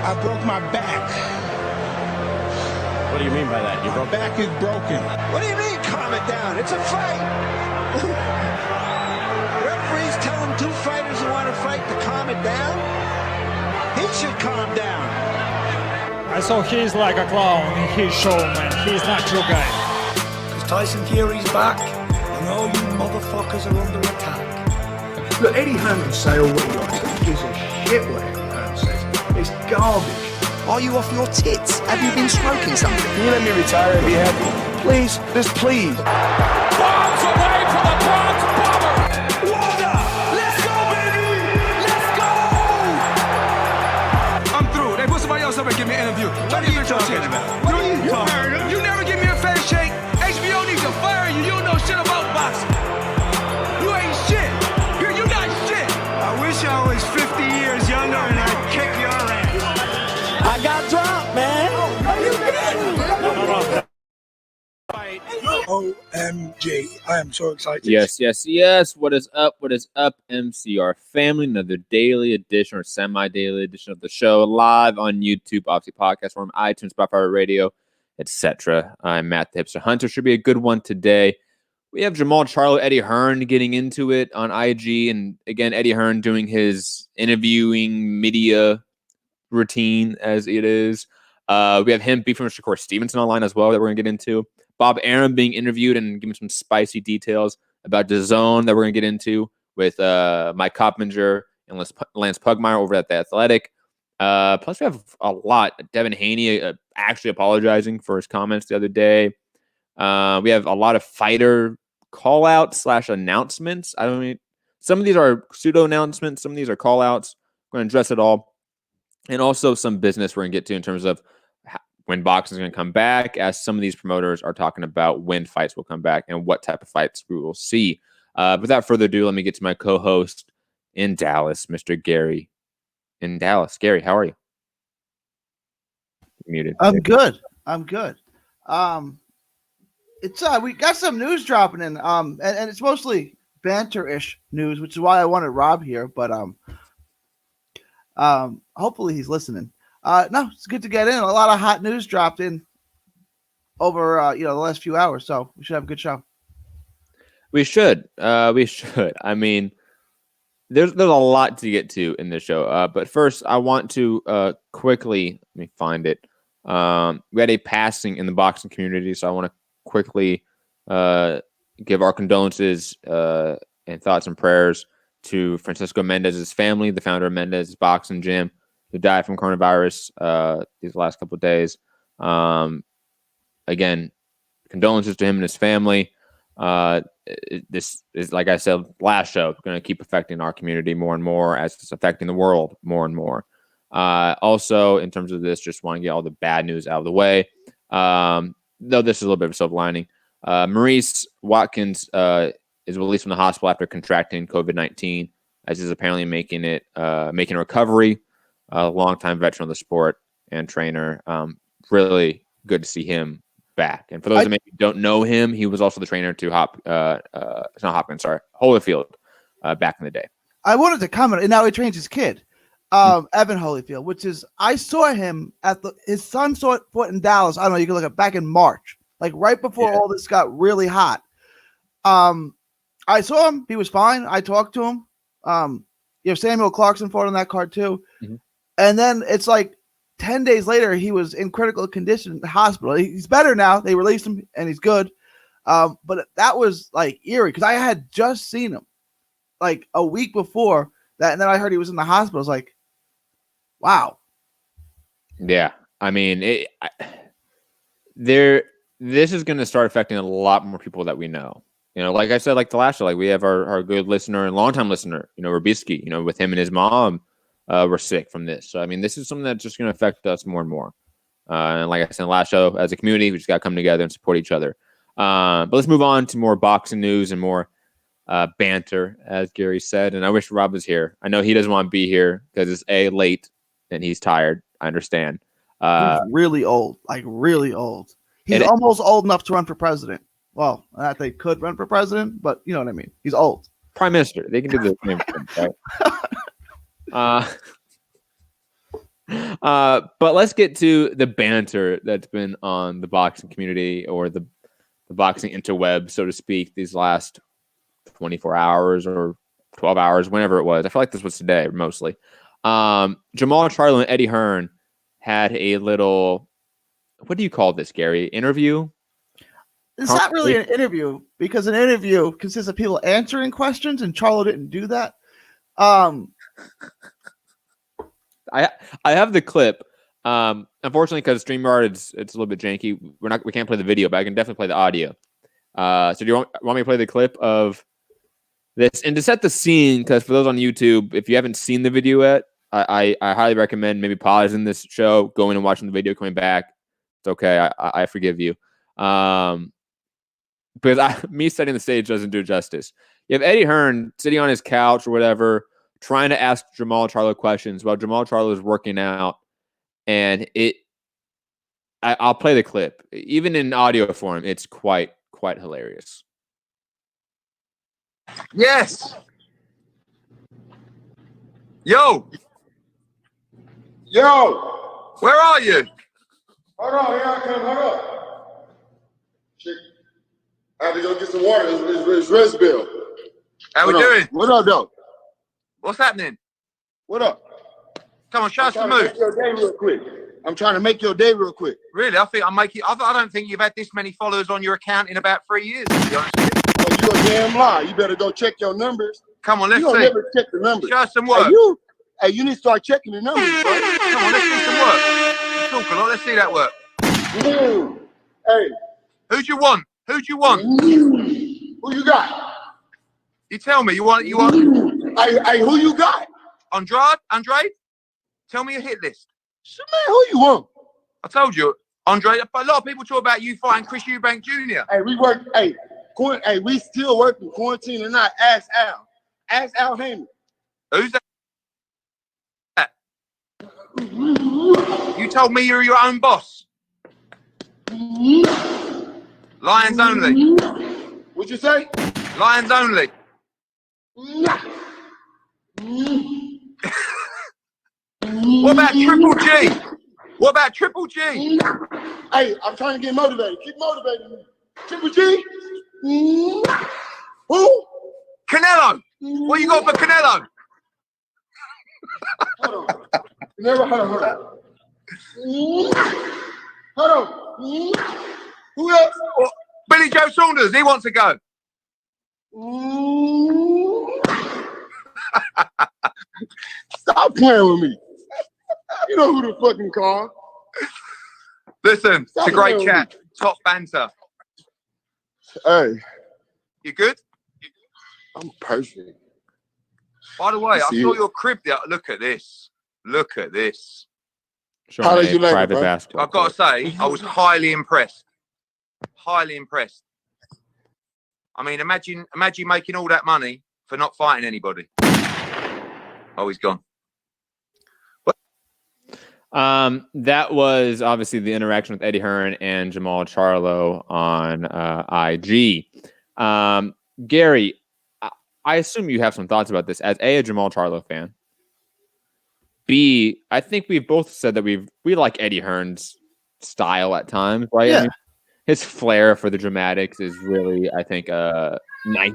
I broke my back. What do you mean by that? My back is broken. What do you mean, calm it down? It's a fight. Referees telling two fighters who want to fight to calm it down? He should calm down. I saw he's like a clown in his show, man. He's not your guy. Because Tyson Fury's back, and all you motherfuckers are under attack. Look, Eddie Hearn can say all what he wants. He gives a shit what Eddie Hearn says. It's garbage. Are you off your tits? Have you been stroking something? Can you let me retire and be happy? Please, just please. Bombs away from the Bronx Bomber! Wanda! Let's go, baby! Let's go! I'm through. They put somebody else up and give me an interview. What are you talking about? What are you talking about? You never give me a fair shake. HBO needs to fire you. You don't know shit about boxing. You ain't shit. You're not shit. I wish I was 50 years younger and I'd kick your ass. I got dropped, man! Are you kidding? OMG. I am so excited. Yes. What is up? MCR family? Another daily edition or semi-daily edition of the show live on YouTube, obviously podcast form, iTunes, Spotify, radio, etc. I'm Matt the Hipster Hunter. Should be a good one today. We have Jermall Charlo, Eddie Hearn getting into it on IG. And again, Eddie Hearn doing his interviewing media routine as it is. We have him beefing with Shakur Stevenson online as well that we're going to get into. Bob Arum being interviewed and giving some spicy details about DAZN that we're going to get into with Mike Coppinger and Lance Pugmire over at The Athletic. Plus, we have a lot. Devin Haney actually apologizing for his comments the other day. We have a lot of fighter call-outs / announcements. I don't mean, some of these are pseudo-announcements. Some of these are call-outs. We're going to address it all. And also some business we're going to get to in terms of when boxing is going to come back, as some of these promoters are talking about when fights will come back and what type of fights we will see. Without further ado, let me get to my co-host in Dallas, Mr. Gary. In Dallas. Gary, how are you? You're muted. I'm good. It's we got some news dropping in, and it's mostly banter-ish news, which is why I wanted Rob here, but hopefully he's listening. No, it's good to get in. A lot of hot news dropped in over the last few hours, so we should have a good show. We should. I mean, there's a lot to get to in this show. But first, I want to quickly let me find it. We had a passing in the boxing community, so I want to quickly give our condolences and thoughts and prayers to Francisco Mendez's family, the founder of Mendez's Boxing Gym, who died from coronavirus these last couple of days. Again, condolences to him and his family. This is, like I said last show, going to keep affecting our community more and more as it's affecting the world more and more. Also, in terms of this, just want to get all the bad news out of the way. Though this is a little bit of a silver lining. Maurice Watkins is released from the hospital after contracting COVID-19, as he's apparently making a recovery. A longtime veteran of the sport and trainer. Really good to see him back. And for those that maybe don't know him, he was also the trainer to Holyfield back in the day. I wanted to comment, and now he trains his kid, Evan Holyfield, which is, I saw him his son fought in Dallas. I don't know, you can look at back in March, like right before all this got really hot. I saw him. He was fine. I talked to him. Samuel Clarkson fought on that card too. Mm-hmm. And then it's like 10 days later, he was in critical condition in the hospital. He's better now. They released him, and he's good. But that was like eerie because I had just seen him like a week before that, and then I heard he was in the hospital. I was like, wow. Yeah, I mean, this is going to start affecting a lot more people that we know. Like I said, like the last show, like we have our good listener and longtime listener, Robisky, with him and his mom. We're sick from this. So, I mean, this is something that's just going to affect us more and more. And like I said in the last show, as a community, we just got to come together and support each other. But let's move on to more boxing news and more banter, as Gary said. And I wish Rob was here. I know he doesn't want to be here because it's late and he's tired. I understand. He's really old, like really old. He's almost old enough to run for president. Well, not they could run for president, but you know what I mean. He's old. Prime Minister. They can do the same thing, right? But let's get to the banter that's been on the boxing community or the boxing interweb, so to speak, these last 24 hours or 12 hours, whenever it was. I feel like this was today, mostly. Jermall Charlo and Eddie Hearn had a little, what do you call this, Gary? Interview? It's not really an interview because an interview consists of people answering questions, and Charlo didn't do that. I have the clip. Unfortunately, because StreamYard it's a little bit janky. We can't play the video, but I can definitely play the audio. So do you want me to play the clip of this? And to set the scene, because for those on YouTube, if you haven't seen the video yet, I highly recommend maybe pausing this show, going and watching the video, coming back. It's okay. I forgive you. Because me setting the stage doesn't do justice. You have Eddie Hearn sitting on his couch or whatever, trying to ask Jermall Charlo questions while Jermall Charlo is working out. And I'll play the clip. Even in audio form, it's quite hilarious. Yes. Yo. Where are you? Hold on, here I come. Hold on. Shit. I have to go get some water. It's rest bill. How we doing? What up, though? What's happening? What up? Come on, show us the move. I'm trying to make your day real quick. Really? I think I'm making. I don't think you've had this many followers on your account in about 3 years. To be honest with you. Oh, you a damn lie. You better go check your numbers. Come on, let's you see. Never check the numbers. Show us some work. Hey, you need to start checking the numbers, bro. Come on, let's see some work. You talk a lot. Let's see that work. Hey. Who do you want? Who you Who got? You tell me. You want? Hey, who you got? Andrade? Tell me your hit list. So, man, who you want? I told you, Andre. A lot of people talk about you fighting Chris Eubank Jr. Hey, we work. Hey, we still working quarantine and not. Ask Al. Ask Al Heyman. Who's that? You told me you're your own boss. Lions only. What'd you say? Lions only. What about Triple G? What about Triple G? Hey, I'm trying to get motivated. Keep motivating me. Triple G? Who? Canelo. What you got for Canelo? Hold on. Hold on. Who else? Billy Joe Saunders. He wants to go. Stop playing with me. You know who the fucking call. Listen, it's a great chat. Top banter. Hey. You good? I'm perfect. By the way, I saw your crib there. Look at this. Look at this. How did you like it, bro? Basketball I've got to say, I was highly impressed. Highly impressed. I mean, imagine making all that money for not fighting anybody. Oh, he's gone. That was obviously the interaction with Eddie Hearn and Jermall Charlo on IG. Gary, I assume you have some thoughts about this as a Jermall Charlo fan. B, I think we've both said that we like Eddie Hearn's style at times, right? Yeah. I mean, his flair for the dramatics is really, I think, nice.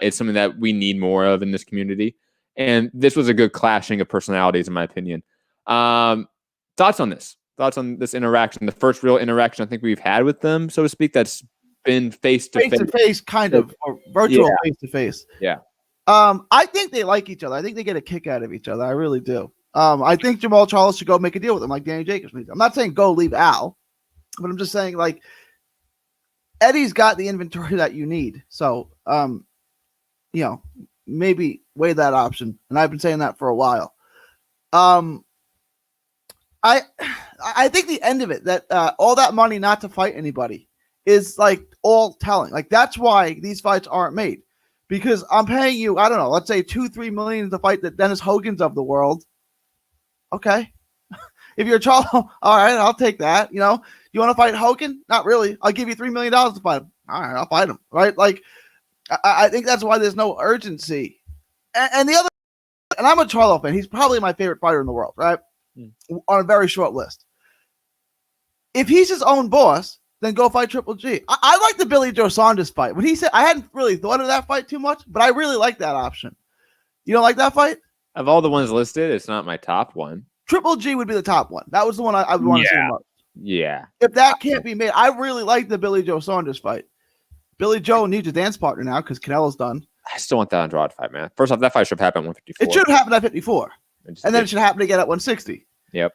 It's something that we need more of in this community. And this was a good clashing of personalities, in my opinion. Thoughts on this? Thoughts on this interaction? The first real interaction I think we've had with them, so to speak, that's been face to face, kind of, or virtual face to face. Yeah. I think they like each other. I think they get a kick out of each other. I really do. I think Jermall Charlo should go make a deal with him, like Danny Jacobs. I'm not saying go leave Al, but I'm just saying like Eddie's got the inventory that you need. So, maybe weigh that option. And I've been saying that for a while. I think the end of it, that all that money not to fight anybody is like all telling. Like that's why these fights aren't made, because I'm paying you, I don't know, let's say $2-3 million to fight the Dennis Hogan's of the world. Okay. If you're Charlo, all right, I'll take that. You want to fight Hogan? Not really. I'll give you $3 million to fight him. All right, I'll fight him. Right? Like, I think that's why there's no urgency. And the other, and I'm a Charlo fan. He's probably my favorite fighter in the world, right? on a very short list. If he's his own boss, then go fight Triple G. I like the Billy Joe Saunders fight. When he said, I hadn't really thought of that fight too much, but I really like that option. You don't like that fight? Of all the ones listed, it's not my top one. Triple G would be the top one. That was the one I would want to see most. Yeah. If that can't be made, I really like the Billy Joe Saunders fight. Billy Joe needs a dance partner now because Canelo's done. I still want that Andrade fight, man. First off, that fight should happen at 154. It should have happened at 54. And then it should happen again at 160. Yep.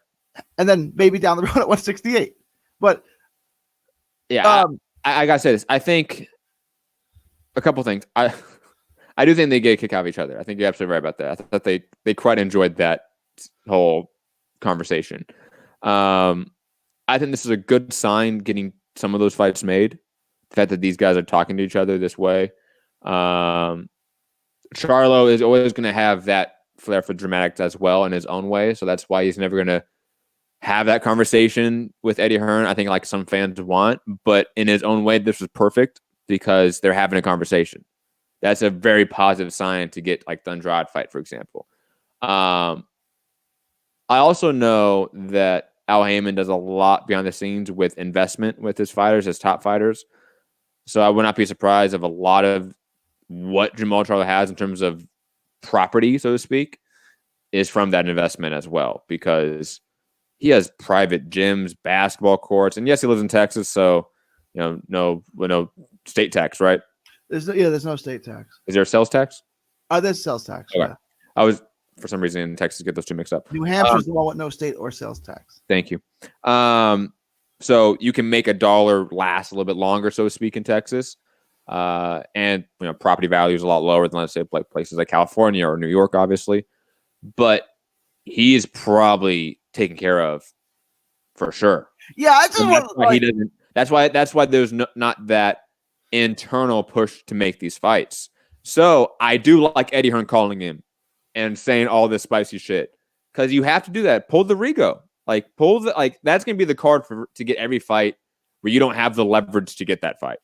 And then maybe down the road at 168. But yeah, I gotta say this. I think a couple things. I do think they get a kick out of each other. I think you're absolutely right about that. I thought they quite enjoyed that whole conversation. I think this is a good sign getting some of those fights made. The fact that these guys are talking to each other this way. Charlo is always going to have that flair for dramatics as well in his own way. So that's why he's never going to have that conversation with Eddie Hearn. I think like some fans want, but in his own way, this was perfect because they're having a conversation. That's a very positive sign to get like the Andrade fight, for example. I also know that Al Heyman does a lot behind the scenes with investment with his fighters, his top fighters. So I would not be surprised if a lot of what Jermall Charlo has in terms of property, so to speak, is from that investment as well, because he has private gyms, basketball courts, and yes, he lives in Texas, so no state tax, right? There's no state tax. Is there a sales tax? There's sales tax. Okay. Yeah. I was, for some reason, in Texas, get those two mixed up. New Hampshire's the one with no state or sales tax. Thank you. So you can make a dollar last a little bit longer, so to speak, in Texas. And property value is a lot lower than, let's say, like places like California or New York, obviously. But he is probably taken care of for sure. Yeah, I just want he doesn't. That's why there's not that internal push to make these fights. So I do like Eddie Hearn calling him and saying all this spicy shit, because you have to do that. Pull the Rigo. That's gonna be the card to get every fight where you don't have the leverage to get that fight.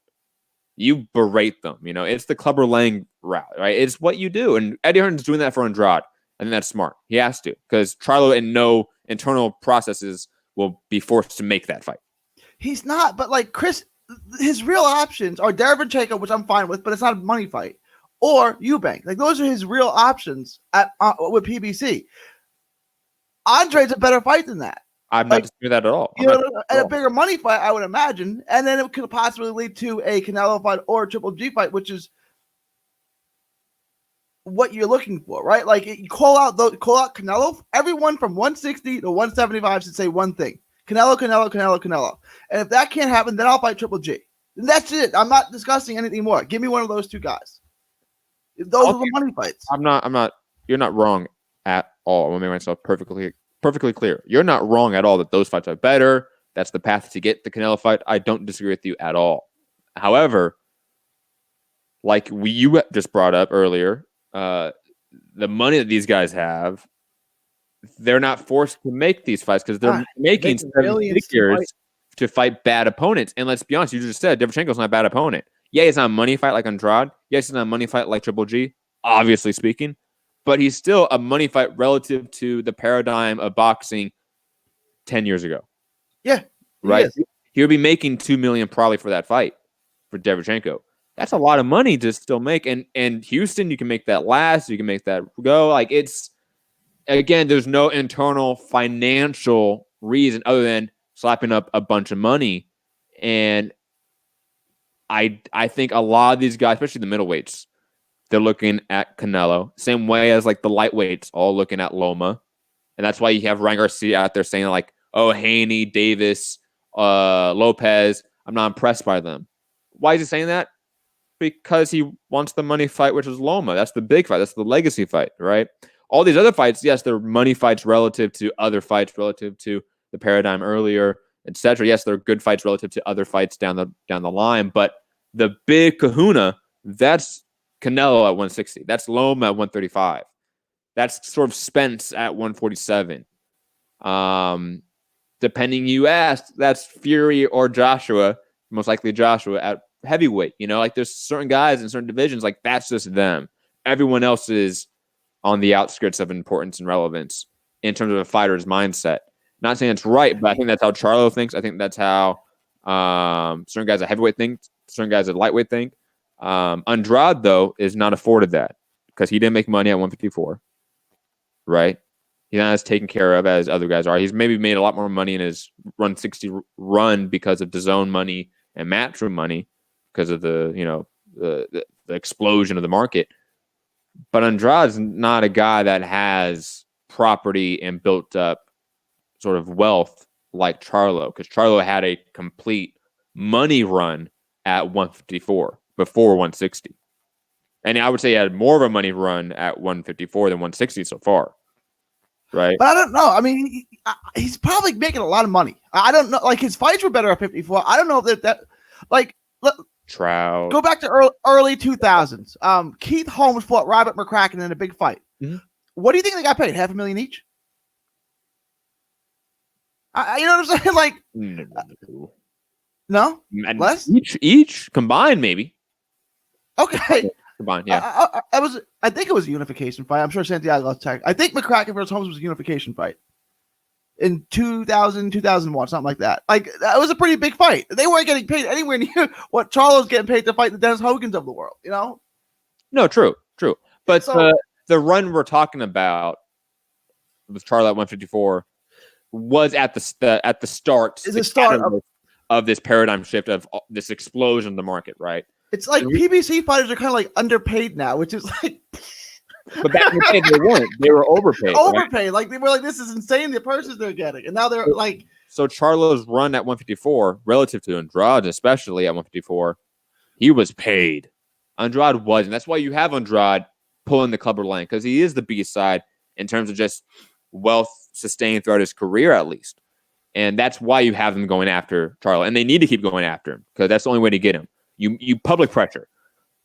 You berate them. It's the Clubber Lang route, right? It's what you do. And Eddie Hearn's doing that for Andrade. I think that's smart. He has to, because Charlo in no internal processes will be forced to make that fight. He's not, but like Chris, his real options are Derevyanchenko, which I'm fine with, but it's not a money fight, or Eubank. Like those are his real options with PBC. Andre's a better fight than that. I'm not disputing that at all. And a bigger money fight, I would imagine, and then it could possibly lead to a Canelo fight or a Triple G fight, which is what you're looking for, right? Like you call out Canelo. Everyone from 160 to 175 should say one thing: Canelo, Canelo, Canelo, Canelo. And if that can't happen, then I'll fight Triple G. And that's it. I'm not discussing anything more. Give me one of those two guys. Those are the money fights. I'm not. You're not wrong at all. I want to make myself perfectly clear. You're not wrong at all that those fights are better. That's the path to get the Canelo fight. I don't disagree with you at all. However, like you just brought up earlier, the money that these guys have, they're not forced to make these fights because they're making figures to fight bad opponents. And let's be honest, you just said Derevyanchenko's not a bad opponent. Yeah, he's not a money fight like Andrade. Yes, he's not a money fight like Triple G, obviously speaking. But he's still a money fight relative to the paradigm of boxing 10 years ago. Yeah. Right? He would be making $2 million probably for that fight for Derevyanchenko. That's a lot of money to still make. And Houston, you can make that last. You can make that go. Like it's, again, there's no internal financial reason other than slapping up a bunch of money. And I think a lot of these guys, especially the middleweights, they're looking at Canelo. Same way as like the lightweights all looking at Loma. And that's why you have Ryan Garcia out there saying like, oh, Haney, Davis, Lopez, I'm not impressed by them. Why is he saying that? Because he wants the money fight, which is Loma. That's the big fight. That's the legacy fight, right? All these other fights, yes, they're money fights relative to other fights, relative to the paradigm earlier, etc. Yes, they're good fights relative to other fights down the line. But the big kahuna, that's Canelo at 160. That's Loma at 135. That's sort of Spence at 147. Depending you ask, that's Fury or Joshua, most likely Joshua at heavyweight. Like there's certain guys in certain divisions, like that's just them. Everyone else is on the outskirts of importance and relevance. in terms of a fighter's mindset. Not saying it's right, but I think that's how Charlo thinks. I think that's how certain guys at heavyweight think, certain guys at lightweight think. Andrade, though, is not afforded that because he didn't make money at 154, right? He's not as taken care of as other guys are. He's maybe made a lot more money in his 160 run because of DAZN money and Matchroom money because of the explosion of the market. But Andrade's not a guy that has property and built up sort of wealth like Charlo, because Charlo had a complete money run at 154 before 160. And I would say he had more of a money run at 154 than 160 so far. Right. But I don't know. I mean, he's probably making a lot of money. I don't know. Like, his fights were better at 54. I don't know if that like, Trout. Go back to early 2000s. Keith Holmes fought Robert McCracken in a big fight. Mm-hmm. What do you think they got paid? $500,000 each? You know what I'm saying? Like, no? Less? Each combined, maybe. Okay. Combined, yeah. I think it was a unification fight. I'm sure Santiago lost tag. I think McCracken versus Holmes was a unification fight in 2000, 2001, something like that. Like, that was a pretty big fight. They weren't getting paid anywhere near what Charlo's getting paid to fight the Dennis Hogans of the world, you know? No, true. But the run we're talking about with Charlo at 154 was at the start. Is the start of this paradigm shift of this explosion of the market, right? It's like PBC fighters are kind of like underpaid now, which is like. But back in the day, they weren't. They were overpaid. Overpaid. Right? Like, they were like, this is insane, the purses they're getting. And now they're like. So Charlo's run at 154, relative to Andrade, especially at 154, he was paid. Andrade wasn't. That's why you have Andrade pulling the clubber lane, because he is the B side in terms of just wealth sustained throughout his career, at least. And that's why you have them going after Charlo. And they need to keep going after him, because that's the only way to get him. You public pressure.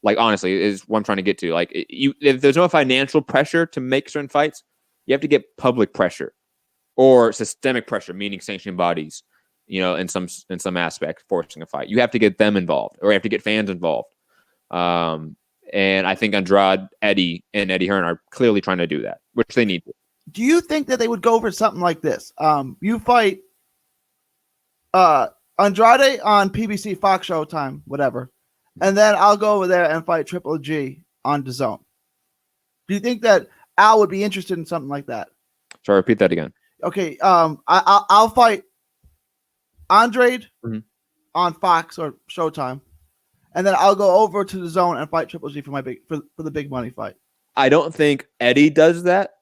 Like, honestly, is what I'm trying to get to. Like, if there's no financial pressure to make certain fights, you have to get public pressure or systemic pressure, meaning sanctioning bodies, in some aspect, forcing a fight. You have to get them involved, or you have to get fans involved. And I think Andrade, Eddie, and Eddie Hearn are clearly trying to do that, which they need to. Do you think that they would go for something like this? You fight Andrade on PBC, Fox Showtime, whatever. And then I'll go over there and fight Triple G on DAZN. Do you think that Al would be interested in something like that? Sorry, repeat that again. Okay, I'll fight Andrade on Fox or Showtime, and then I'll go over to DAZN and fight Triple G for the big money fight. I don't think Eddie does that.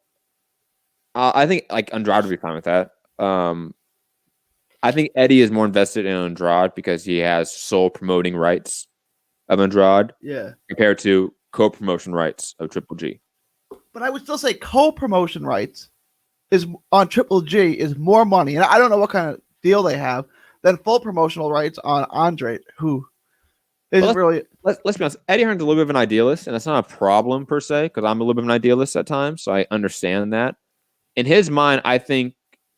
I think like Andrade would be fine with that. I think Eddie is more invested in Andrade because he has sole promoting rights of Andrade, compared to co-promotion rights of Triple G. But I would still say co-promotion rights is on Triple G is more money, and I don't know what kind of deal they have than full promotional rights on Andrade, who is Let's be honest. Eddie Hearn's a little bit of an idealist, and that's not a problem per se, because I'm a little bit of an idealist at times, so I understand that. In his mind, I think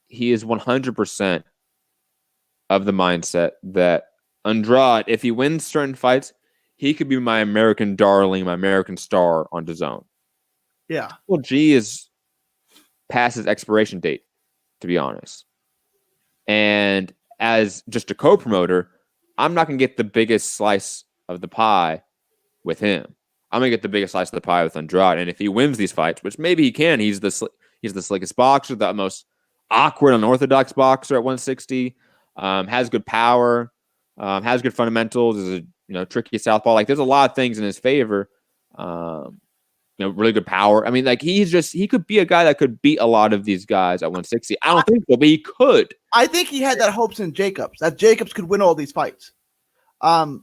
he is 100% of the mindset that Andrade, if he wins certain fights, he could be my American darling, my American star on DAZN. Yeah. Well, G is past his expiration date, to be honest. And as just a co-promoter, I'm not going to get the biggest slice of the pie with him. I'm going to get the biggest slice of the pie with Andrade. And if he wins these fights, which maybe he can, he's the slickest boxer, the most awkward, unorthodox boxer at 160, has good power, has good fundamentals, is a tricky southpaw. Like, there's a lot of things in his favor. Really good power. I mean, like, he could be a guy that could beat a lot of these guys at 160. I don't think so, but he could. I think he had that hopes in Jacobs, that Jacobs could win all these fights. And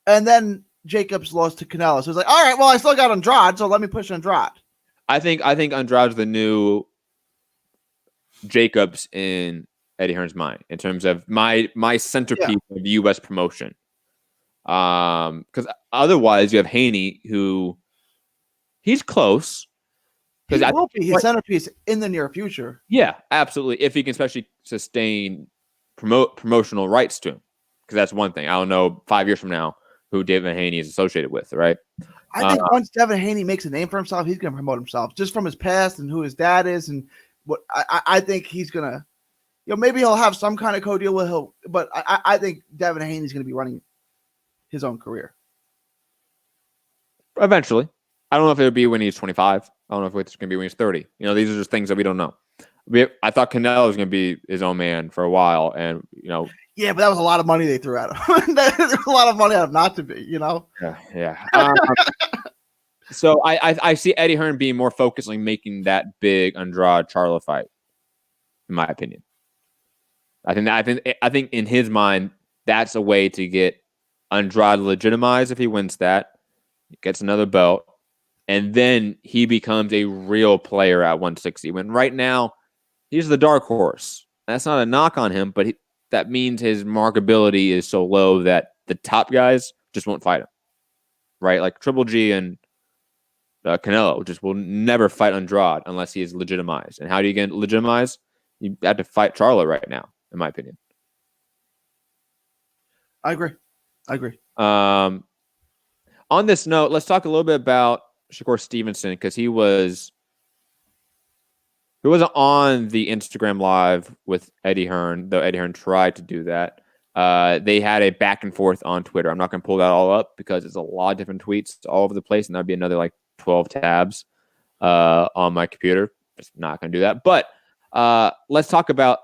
then Jacobs lost to Canelo. So he's like, all right, well, I still got Andrade, so let me push Andrade. I think Andrade's the new Jacobs in Eddie Hearn's mind, in terms of my centerpiece of U.S. promotion. Because otherwise you have Haney, who he's close. He will be his centerpiece in the near future. Yeah, absolutely. If he can especially sustain promotional rights to him, because that's one thing. I don't know 5 years from now who Devin Haney is associated with, right? I think once Devin Haney makes a name for himself, he's going to promote himself just from his past and who his dad is, and what I think he's gonna, maybe he'll have some kind of co-deal with him, but I think Devin Haney's gonna be running his own career eventually. I don't know if it'll be when he's 25. I don't know if it's going to be when he's 30. These are just things that we don't know. I thought Canelo was going to be his own man for a while, and yeah, but that was a lot of money they threw at him. There was a lot of money out of not to be, Yeah. So I see Eddie Hearn being more focused on making that big Andrade Charlo fight, in my opinion. I think in his mind that's a way to get Andrade legitimized. If he wins that, he gets another belt, and then he becomes a real player at 160. When right now he's the dark horse. That's not a knock on him, but that means his markability is so low that the top guys just won't fight him. Right, like Triple G and Canelo just will never fight Andrade unless he is legitimized. And how do you get legitimized? You have to fight Charlo right now, in my opinion. I agree. On this note, let's talk a little bit about Shakur Stevenson, because he wasn't on the Instagram live with Eddie Hearn, though Eddie Hearn tried to do that. They had a back and forth on Twitter. I'm not going to pull that all up because it's a lot of different tweets all over the place, and that'd be another like 12 tabs on my computer. Just not going to do that. But let's talk about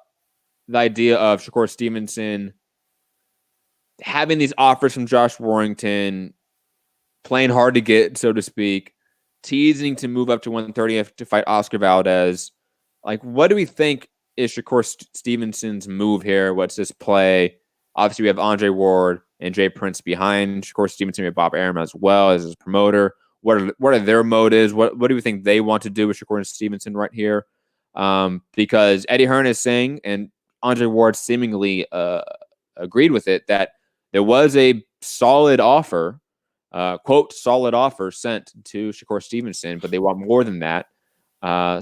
the idea of Shakur Stevenson having these offers from Josh Warrington, playing hard to get, so to speak, teasing to move up to 130 to fight Oscar Valdez. Like, what do we think is Shakur Stevenson's move here? What's this play? Obviously, we have Andre Ward and Jay Prince behind Shakur Stevenson. We have Bob Arum as well as his promoter. What are their motives? What do we think they want to do with Shakur Stevenson right here? Because Eddie Hearn is saying, and Andre Ward seemingly agreed with it, that there was a solid offer, quote, solid offer sent to Shakur Stevenson, but they want more than that.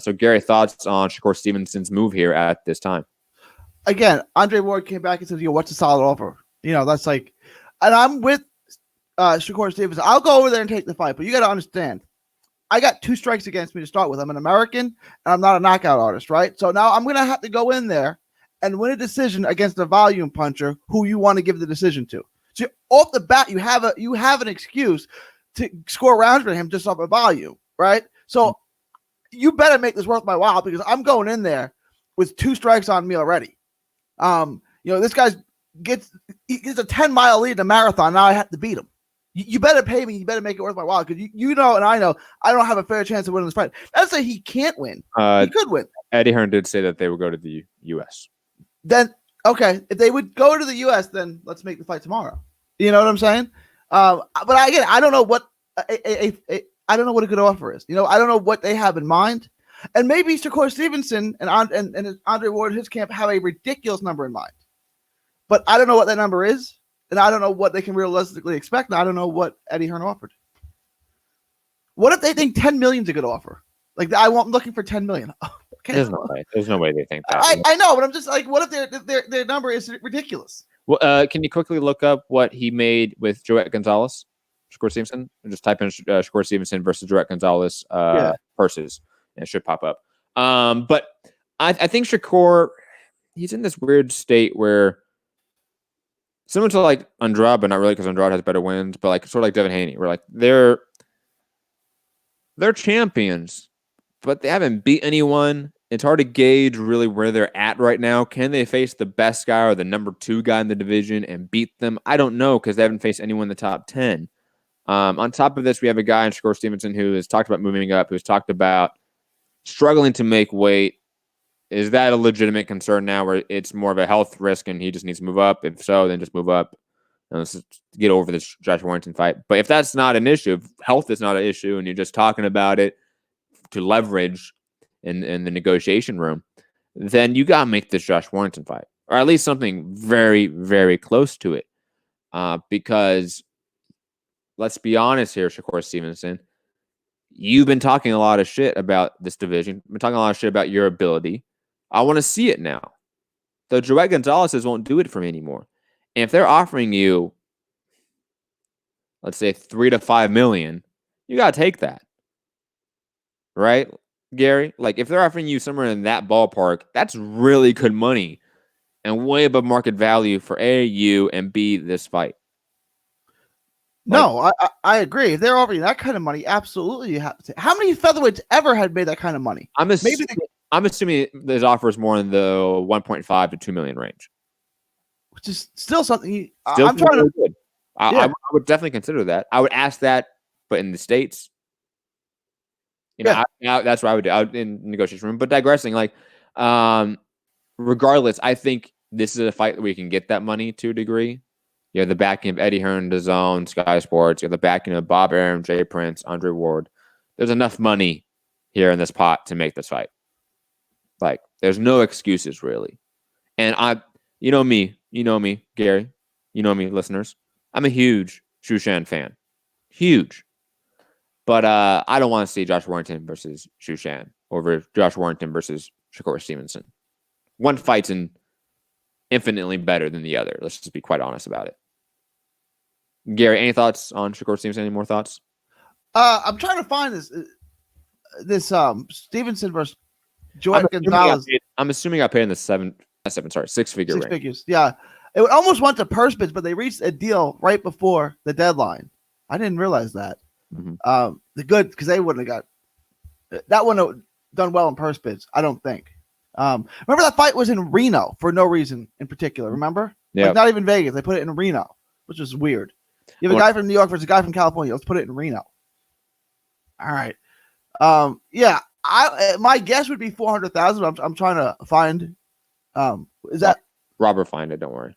So, Gary, thoughts on Shakur Stevenson's move here at this time? Again, Andre Ward came back and said, what's a solid offer? That's like, and I'm with Shakur Stevenson. I'll go over there and take the fight, but you got to understand, I got 2 strikes against me to start with. I'm an American, and I'm not a knockout artist, right? So now I'm going to have to go in there and win a decision against a volume puncher who you want to give the decision to. So off the bat, you have an excuse to score rounds with him just off of volume, right? So you better make this worth my while, because I'm going in there with 2 strikes on me already. This guy gets a 10-mile lead in a marathon. Now I have to beat him. You better pay me. You better make it worth my while, because and I know I don't have a fair chance of winning this fight. That's say he can't win. He could win. Eddie Hearn did say that they would go to the U.S. Then okay, if they would go to the U.S., then let's make the fight tomorrow. You know what I'm saying? But again, I don't know what I don't know what a good offer is. I don't know what they have in mind. And maybe Shakur Stevenson and Andre Ward, his camp, have a ridiculous number in mind. But I don't know what that number is, and I don't know what they can realistically expect. And I don't know what Eddie Hearn offered. What if they think 10 million is a good offer? Like, I'm looking for 10 million. Okay. There's no way they think that. I know, but I'm just like, what if their number is ridiculous? Well, can you quickly look up what he made with Joette Gonzalez, Shakur Stevenson? And just type in Shakur Stevenson versus Joette Gonzalez purses, and it should pop up. But I think Shakur, he's in this weird state where, similar to like Andrade, but not really, because Andrade has better wins, but like sort of like Devin Haney, where like they're champions, but they haven't beat anyone. It's hard to gauge really where they're at right now. Can they face the best guy or the number 2 guy in the division and beat them? I don't know, because they haven't faced anyone in the top 10. On top of this, we have a guy in Shakur Stevenson who has talked about moving up, who's talked about struggling to make weight. Is that a legitimate concern now, where it's more of a health risk and he just needs to move up? If so, then just move up. And let's get over this Josh Warrington fight. But if that's not an issue, if health is not an issue, and you're just talking about it to leverage in the negotiation room, then you got to make this Josh Warrington fight, or at least something very, very close to it. Because let's be honest here, Shakur Stevenson, you've been talking a lot of shit about this division. You've been talking a lot of shit about your ability. I want to see it now. The Joette Gonzalez won't do it for me anymore. And if they're offering you, let's say, $3 to $5 million, you got to take that. Right? Gary. Like if they're offering you somewhere in that ballpark, that's really good money and way above market value for A, you, and B, this fight. No, I agree. If they're offering that kind of money, absolutely you have to. How many featherweights ever had made that kind of money? I'm assuming this offer is more in the 1.5 to 2 million range, which is still something. I'm trying to. Good. I would definitely consider that. I would ask that, but in the States, that's what I would do. I would in negotiation room. But digressing, regardless, I think this is a fight that we can get that money to a degree. You have the backing of Eddie Hearn, DAZN, Sky Sports. You have the backing of Bob Arum, Jay Prince, Andre Ward. There's enough money here in this pot to make this fight. Like, there's no excuses really. And you know me, Gary. You know me, listeners. I'm a huge Shushan fan. Huge. But I don't want to see Josh Warrington versus Shushan over Josh Warrington versus Shakur Stevenson. One fight's infinitely better than the other. Let's just be quite honest about it. Gary, any thoughts on Shakur Stevenson? Any more thoughts? I'm trying to find this Stevenson versus Jordan Gonzalez. I'm assuming I paid in the six-figure range. Figures. Yeah. It almost went to purse bids, but they reached a deal right before the deadline. I didn't realize that. Mm-hmm. The good, because they wouldn't have got that wouldn't have done well in purse bids, I don't think. Remember that fight was in Reno for no reason in particular. Remember? Yeah. Like not even Vegas. They put it in Reno, which was weird. You have a guy from New York versus a guy from California. Let's put it in Reno. All right. Yeah. My guess would be 400,000. I'm trying to find. Is that Robert? Find it. Don't worry.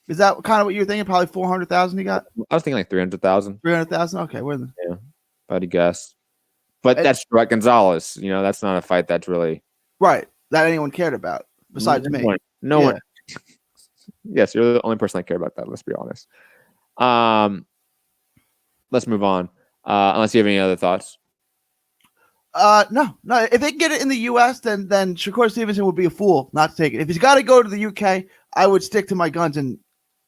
Is that kind of what you were thinking? Probably 400,000. You got? I was thinking like 300,000. 300,000. Okay, we're in the. Yeah, I'd guess. But that's Brett Gonzalez. That's not a fight that's really right that anyone cared about besides me. No one. Yes, you're the only person I care about that. Let's be honest. Let's move on. Unless you have any other thoughts. No. If they can get it in the U.S., then Shakur Stevenson would be a fool not to take it. If he's got to go to the UK, I would stick to my guns, and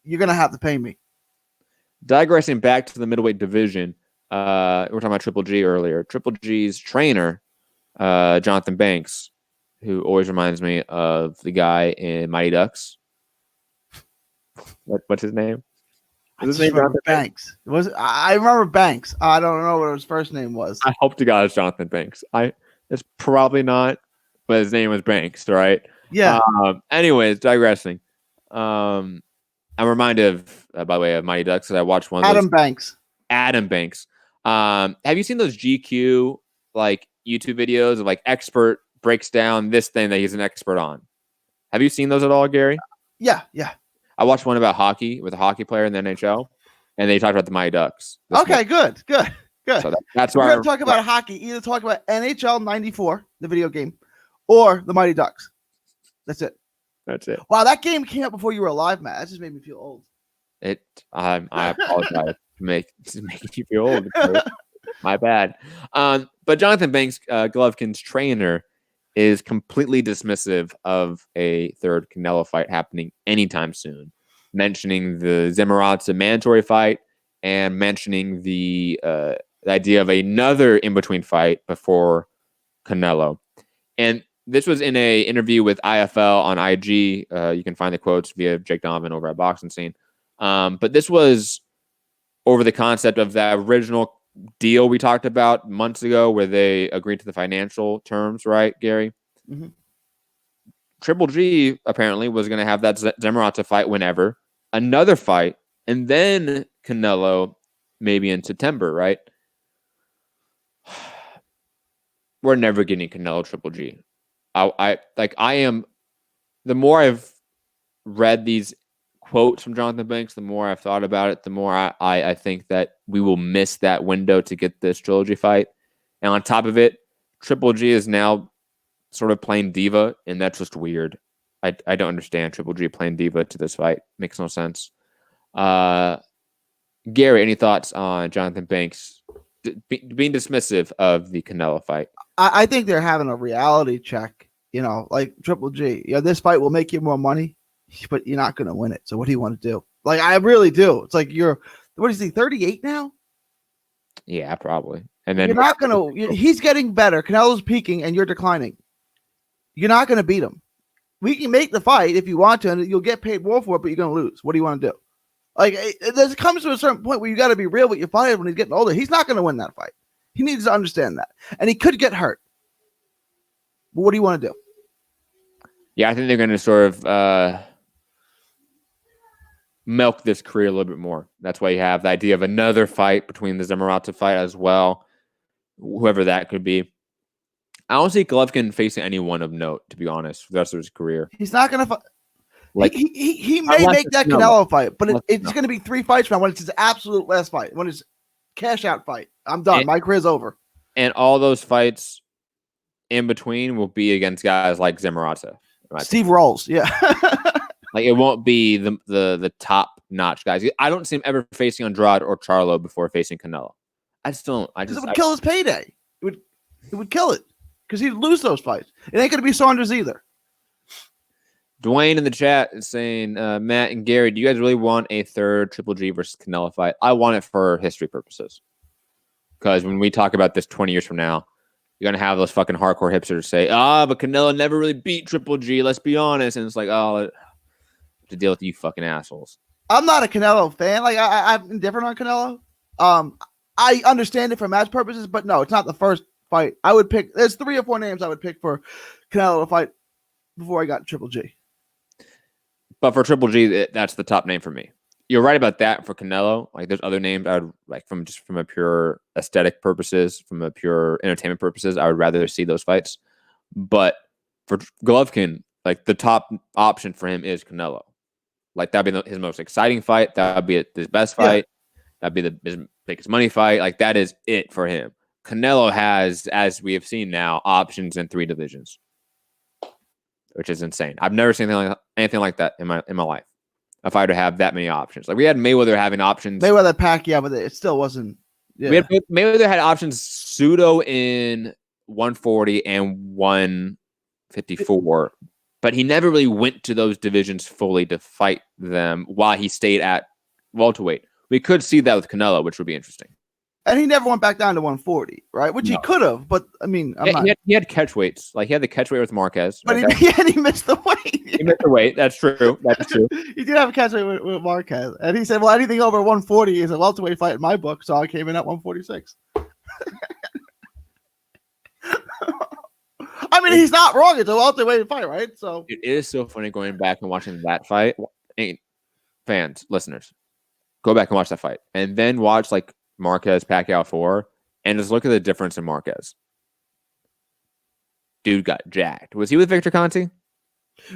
you're gonna have to pay me. Digressing back to the middleweight division, we were talking about Triple G earlier. Triple G's trainer, Jonathan Banks, who always reminds me of the guy in Mighty Ducks. What's his name? His name Banks. I remember Banks. I don't know what his first name was. I hope to God it's Jonathan Banks. It's probably not, but his name was Banks, right? Yeah. Anyways, digressing. I'm reminded of, by the way, of Mighty Ducks because I watched one. Adam Banks. Have you seen those GQ YouTube videos of expert breaks down this thing that he's an expert on? Have you seen those at all, Gary? Yeah. I watched one about hockey with a hockey player in the NHL, and they talked about the Mighty Ducks. Okay, good. So that's why we're going to talk about hockey. Either talk about NHL 94, the video game, or the Mighty Ducks. That's it. Wow, that game came out before you were alive, Matt. That just made me feel old. I apologize for making you feel old. My bad. But Jonathan Banks, Golovkin's trainer, is completely dismissive of a third Canelo fight happening anytime soon, mentioning the Zimmeratsa mandatory fight and mentioning the idea of another in-between fight before Canelo. And this was in an interview with IFL on IG. You can find the quotes via Jake Donovan over at Boxing Scene. But this was over the concept of that original deal we talked about months ago where they agreed to the financial terms, right, Gary? Mm-hmm. Triple G apparently was going to have that Zimmeratsa fight whenever, another fight, and then Canelo maybe in September, right? We're never getting Canelo Triple G. I am, the more I've read these quotes from Jonathan Banks, the more I've thought about it, the more I think that we will miss that window to get this trilogy fight. And on top of it, Triple G is now sort of playing diva, and that's just weird. I don't understand Triple G playing diva to this fight. Makes no sense. Gary, any thoughts on Jonathan Banks being dismissive of the Canelo fight? I think they're having a reality check, like Triple G. This fight will make you more money, but you're not going to win it. So what do you want to do? I really do. It's like what is he, 38 now? Yeah, probably. And then you're not gonna. He's getting better. Canelo's peaking, and you're declining. You're not gonna beat him. We can make the fight if you want to, and you'll get paid more for it. But you're gonna lose. What do you want to do? Like, there comes to a certain point where you got to be real with your fighter when he's getting older. He's not gonna win that fight. He needs to understand that, and he could get hurt. But what do you want to do? Yeah, I think they're going to sort of milk this career a little bit more. That's why you have the idea of another fight between the Zamorata fight as well, whoever that could be. I don't see Golovkin facing anyone of note, to be honest, for the rest of his career. He's not going to fight. Like, he may make that Canelo fight, but it's going to be 3 fights from now when it's his absolute last fight, when it's cash out fight. I'm done. My career's over. And all those fights in between will be against guys like Zamorata. Steve Rolls, yeah. Like, it won't be the top notch guys. I don't see him ever facing Andrade or Charlo before facing Canelo. I just don't. It would kill his payday. It would kill it because he'd lose those fights. It ain't gonna be Saunders either. Dwayne in the chat is saying, Matt and Gary, do you guys really want a third Triple G versus Canelo fight? I want it for history purposes. Because when we talk about this 20 years from now, you're going to have those fucking hardcore hipsters say, but Canelo never really beat Triple G, let's be honest. And it's like, to deal with you fucking assholes. I'm not a Canelo fan. Like, I'm indifferent on Canelo. I understand it for match purposes, but no, it's not the first fight. I would pick, there's 3 or 4 names I would pick for Canelo to fight before I got Triple G. But for Triple G, that's the top name for me. You're right about that for Canelo. Like, there's other names I would like from a pure aesthetic purposes, from a pure entertainment purposes. I would rather see those fights. But for Golovkin, like, the top option for him is Canelo. Like, that'd be his most exciting fight. That'd be his best fight. Yeah. That'd be his biggest money fight. Like, that is it for him. Canelo has, as we have seen now, options in 3 divisions, which is insane. I've never seen anything like that in my life. A fighter have that many options. Like, we had Mayweather having options. Mayweather Pacquiao, but it still wasn't. Yeah. Mayweather had options pseudo in 140 and 154, but he never really went to those divisions fully to fight them while he stayed at welterweight. We could see that with Canelo, which would be interesting. And he never went back down to 140, right? Which he could have, but I mean, he had catch weights. Like, he had the catch weight with Marquez. But right? he missed the weight. He missed the weight. That's true. That's true. He did have a catch weight with Marquez. And he said, well, anything over 140 is a welterweight fight in my book. So I came in at 146. I mean, he's not wrong. It's a welterweight fight, right? So it is so funny going back and watching that fight. Fans, listeners, go back and watch that fight. And then watch, like, Marquez Pacquiao 4 and just look at the difference in Marquez. Dude got jacked. Was he with Victor Conti?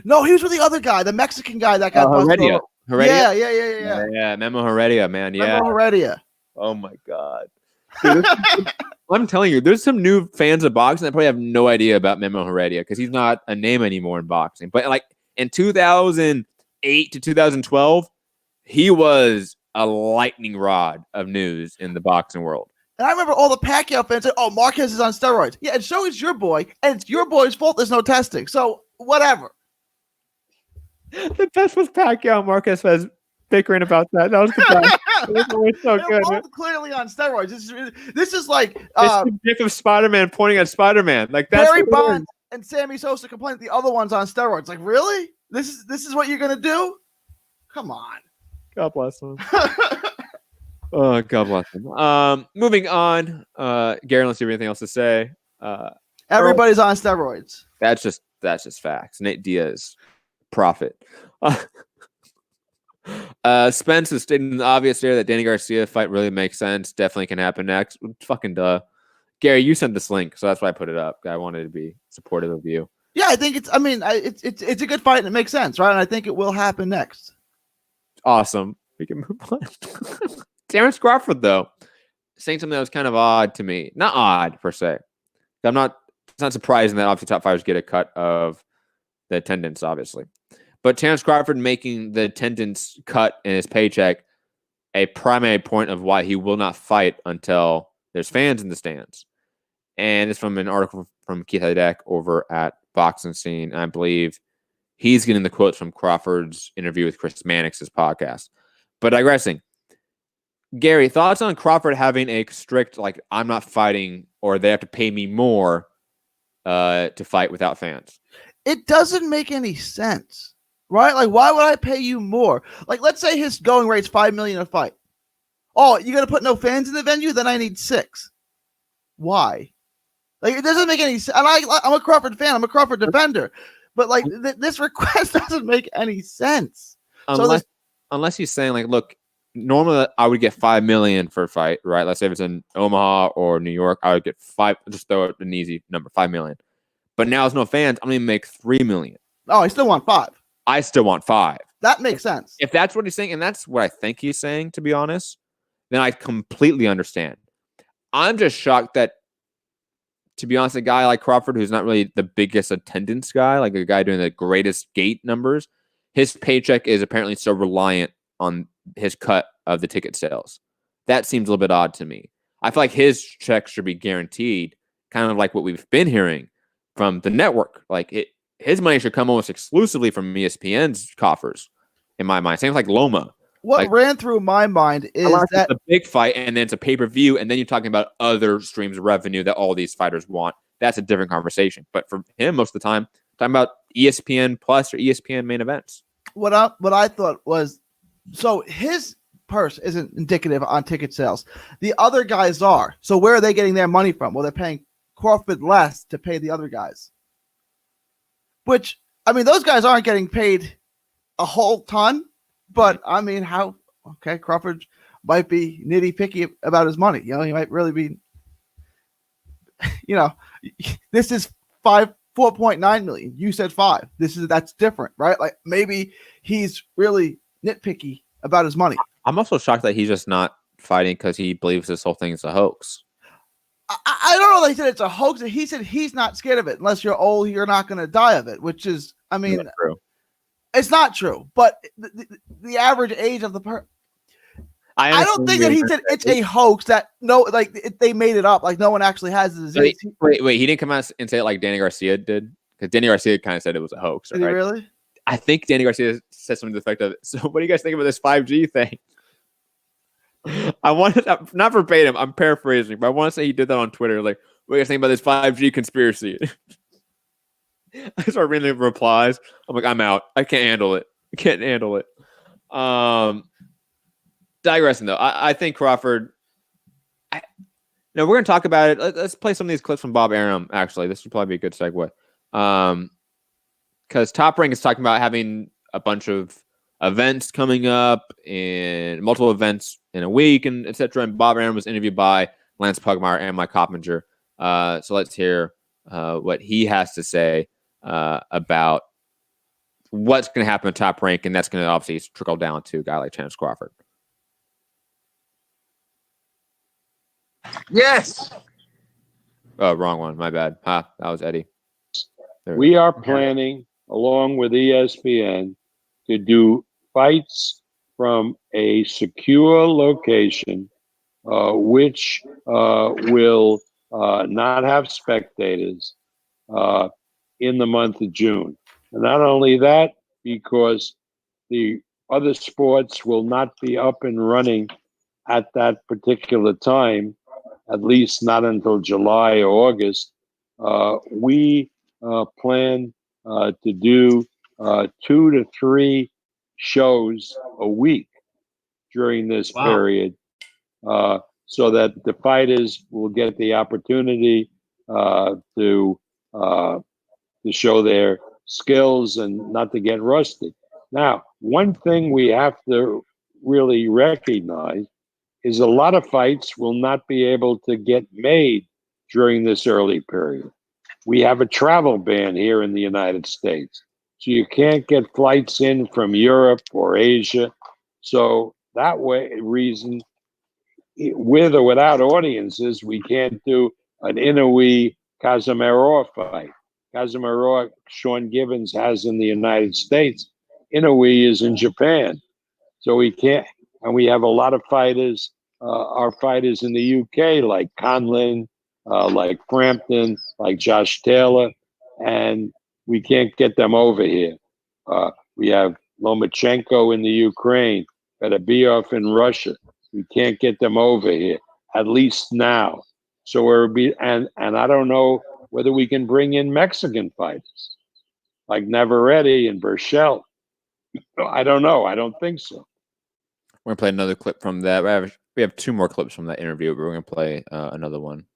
No, he was with the other guy, the Mexican guy that got Heredia. Yeah. Memo Heredia, man. Yeah. Memo Heredia. Oh my God. Dude, I'm telling you, there's some new fans of boxing that probably have no idea about Memo Heredia because he's not a name anymore in boxing. But, like, in 2008 to 2012, he was a lightning rod of news in the boxing world. And I remember all the Pacquiao fans said, oh, Marquez is on steroids. Yeah, and so is your boy. And it's your boy's fault there's no testing. So, whatever. The best was Pacquiao and Marquez was bickering about that. That was the best. It was so good. Both clearly on steroids. This is like... it's the gif of Spider-Man pointing at Spider-Man. Like, that's Barry Bonds and Sammy Sosa complained the other one's on steroids. Like, really? This is what you're going to do? Come on. God bless him. Oh, God bless him. Moving on. Gary, unless you have anything else to say. Everybody's on steroids. That's just facts. Nate Diaz, prophet. Spence is stating the obvious here that Danny Garcia fight really makes sense. Definitely can happen next. Fucking duh. Gary, you sent this link, so that's why I put it up. I wanted to be supportive of you. Yeah, I think it's a good fight and it makes sense, right? And I think it will happen next. Awesome. We can move on. Terrence Crawford, though, saying something that was kind of odd to me. Not odd, per se. It's not surprising that obviously top fighters get a cut of the attendance, obviously. But Terrence Crawford making the attendance cut in his paycheck a primary point of why he will not fight until there's fans in the stands. And it's from an article from Keith Hydeck over at Boxing Scene. I believe he's getting the quotes from Crawford's interview with Chris Mannix's podcast. But digressing, Gary, thoughts on Crawford having a strict, like, I'm not fighting, or they have to pay me more to fight without fans? It doesn't make any sense, right? Like, why would I pay you more? Like, let's say his going rate's $5 million a fight. Oh, you're gonna put no fans in the venue? Then I need 6. Why? Like, it doesn't make any sense. And I'm a Crawford fan. I'm a Crawford defender, but like this request doesn't make any sense. Unless he's saying, like, look, normally I would get $5 million for a fight, right? Let's say if it's in Omaha or New York, I would get 5. Just throw it an easy number, $5 million. But now there's no fans. I'm gonna make $3 million. Oh, I still want 5. I still want 5. That makes sense. If that's what he's saying, and that's what I think he's saying, to be honest, then I completely understand. I'm just shocked that, to be honest, a guy like Crawford, who's not really the biggest attendance guy, like a guy doing the greatest gate numbers, his paycheck is apparently so reliant on his cut of the ticket sales. That seems a little bit odd to me. I feel like his check should be guaranteed, kind of like what we've been hearing from the network. Like, his money should come almost exclusively from ESPN's coffers, in my mind. Same like Loma. What ran through my mind is that a big fight, and then it's a pay-per-view, and then you're talking about other streams of revenue that all these fighters want. That's a different conversation. But for him, most of the time, talking about ESPN Plus or ESPN main events. What I thought was, so his purse isn't indicative on ticket sales. The other guys are. So where are they getting their money from? Well, they're paying Crawford less to pay the other guys. Which, I mean, those guys aren't getting paid a whole ton, but I mean, Crawford might be nitty picky about his money. You know, he might really be, this is 4.9 million. You said 5. That's different, right? Like, maybe he's really nitpicky about his money. I'm also shocked that he's just not fighting because he believes this whole thing is a hoax. I don't know that he said it's a hoax. He said he's not scared of it. Unless you're old, you're not going to die of it, which is, I mean, it's not true. But the average age of the person, I don't think that he said it's a hoax. That they made it up. Like, no one actually has this. Wait, he didn't come out and say it like Danny Garcia did, because Danny Garcia kind of said it was a hoax. Did he really? I think Danny Garcia said something to the effect of, so what do you guys think about this 5G thing? I wanted, not verbatim, I'm paraphrasing, but I want to say he did that on Twitter. Like, what do you guys think about this 5G conspiracy? I start reading the replies. I'm like, I'm out. I can't handle it. Digressing, though. I think Crawford, we're going to talk about it. Let's play some of these clips from Bob Arum, actually. This would probably be a good segue. Because Top Rank is talking about having a bunch of events coming up and multiple events in a week, and etc. And Bob Arum was interviewed by Lance Pugmire and Mike Coppinger. So let's hear what he has to say about what's going to happen at Top Rank, and that's going to obviously trickle down to a guy like Terence Crawford. Yes. Oh, wrong one. My bad. That was Eddie. We are planning, along with ESPN, to do fights from a secure location, which will not have spectators in the month of June. And not only that, because the other sports will not be up and running at that particular time, at least not until July or August. We plan to do 2 to 3 shows a week during this period, so that the fighters will get the opportunity to show their skills and not to get rusty. Now, one thing we have to really recognize is a lot of fights will not be able to get made during this early period. We have a travel ban here in the United States, so you can't get flights in from Europe or Asia. So that reason, with or without audiences, we can't do an Inoue Kazimierz fight. Kazimierz, Sean Gibbons has in the United States. Inoue is in Japan. So we can't, and we have a lot of fighters, our fighters in the UK, like Conlon, like Frampton, like Josh Taylor, and we can't get them over here. We have Lomachenko in the Ukraine, Beterbiev in Russia. We can't get them over here, at least now. So and I don't know whether we can bring in Mexican fighters like Navarrete and Burchell. I don't know. I don't think so. We're gonna play another clip from that. We have 2 more clips from that interview, but we're gonna play another one.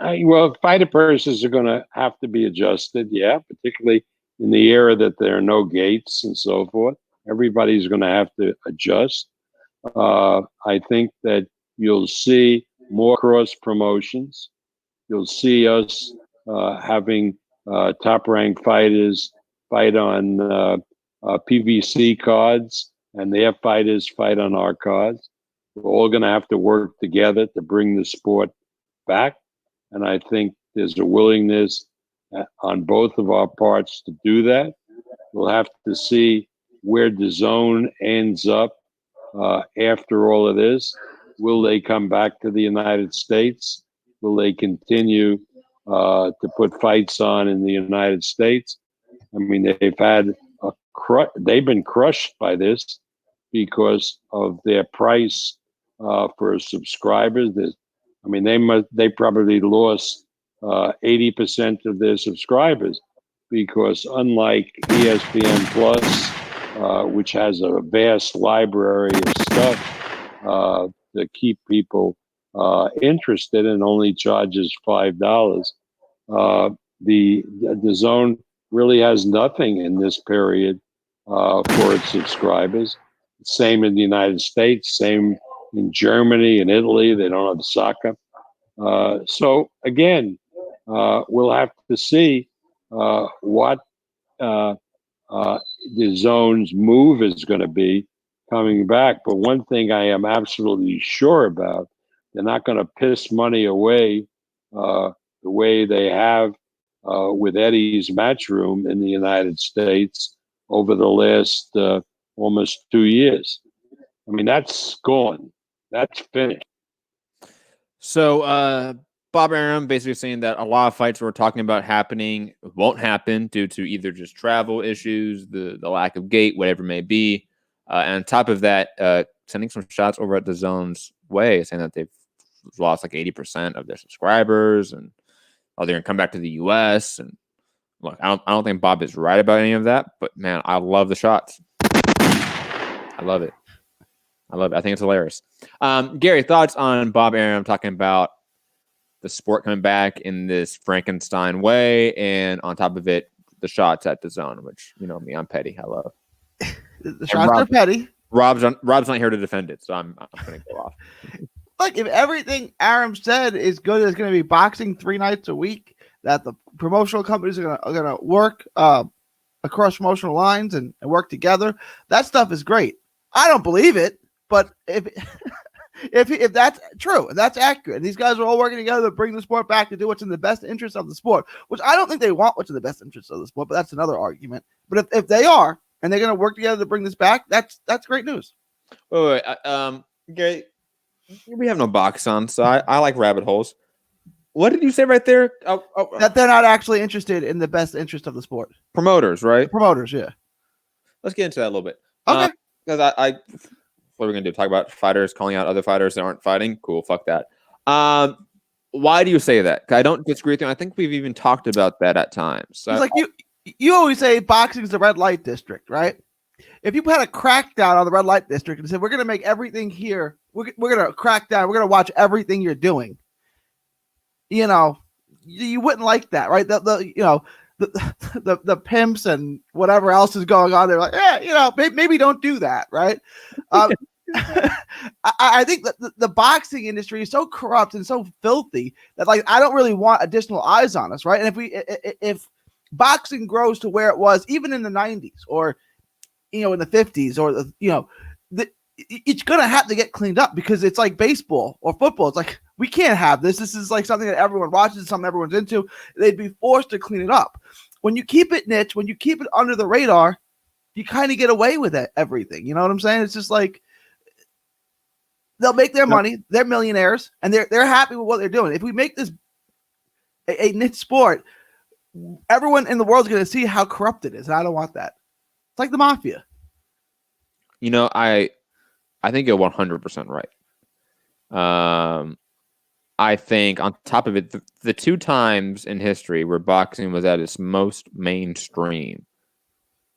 Well, fighter purses are going to have to be adjusted, yeah, particularly in the era that there are no gates and so forth. Everybody's going to have to adjust. I think that you'll see more cross promotions. You'll see us having top-ranked fighters fight on PVC cards, and their fighters fight on our cards. We're all going to have to work together to bring the sport back. And I think there's a willingness on both of our parts to do that. We'll have to see where the zone ends up after all of this. Will they come back to the United States? Will they continue to put fights on in the United States? I mean, they've been crushed by this because of their price for subscribers. They probably lost 80% of their subscribers because unlike ESPN Plus, which has a vast library of stuff to keep people interested and only charges $5, the zone really has nothing in this period for its subscribers. Same in the United States, same in Germany and Italy. They don't have soccer. So again, we'll have to see what the zone's move is going to be coming back. But one thing I am absolutely sure about, they're not going to piss money away the way they have with Eddie's Matchroom in the United States over the last almost 2 years. I mean, that's gone. That's finished. So Bob Arum basically saying that a lot of fights we're talking about happening won't happen due to either just travel issues, the lack of gate, whatever it may be. And on top of that, sending some shots over at the zone's way, saying that they've lost like 80% of their subscribers and they're going to come back to the U.S. And look, I don't think Bob is right about any of that, but man, I love the shots. I love it. I think it's hilarious. Gary, thoughts on Bob Arum talking about the sport coming back in this Frankenstein way, and on top of it, the shots at the zone, which, you know me, I'm petty. I love. The shots are petty. Rob's not here to defend it, so I'm going to go off. Look, if everything Arum said is good, there's going to be boxing 3 nights a week, that the promotional companies are going to work across promotional lines and work together. That stuff is great. I don't believe it, but if that's true and that's accurate, and these guys are all working together to bring the sport back to do what's in the best interest of the sport, which I don't think they want what's in the best interest of the sport, but that's another argument. But if they are, and they're going to work together to bring this back, that's great news. Wait, Gary, we have no box on, so I like rabbit holes. What did you say right there? That they're not actually interested in the best interest of the sport. Promoters, right? Promoters, yeah. Let's get into that a little bit. Okay. Because what are we going to do? Talk about fighters calling out other fighters that aren't fighting? Cool, fuck that. Why do you say that? I don't disagree with you. I think we've even talked about that at times. So it's like you always say boxing is the red light district, right? If you had a crackdown on the red light district and said, we're going to make everything here, we're going to crack down, we're going to watch everything you're doing, you know, you wouldn't like that, right? The pimps and whatever else is going on, they're like, yeah, you know, maybe don't do that, right? I think that the boxing industry is so corrupt and so filthy that, like, I don't really want additional eyes on us, right? And if boxing grows to where it was even in the 90s or, you know, in the 50s or, it's going to have to get cleaned up because it's like baseball or football. It's like, we can't have this. This is like something that everyone watches, something everyone's into. They'd be forced to clean it up. When you keep it niche, when you keep it under the radar, you kind of get away with everything. You know what I'm saying? It's just like they'll make their money. They're millionaires, and they're happy with what they're doing. If we make this a niche sport, everyone in the world is going to see how corrupt it is, and I don't want that. It's like the mafia. You know, I think you're 100% right. I think on top of it, the two times in history where boxing was at its most mainstream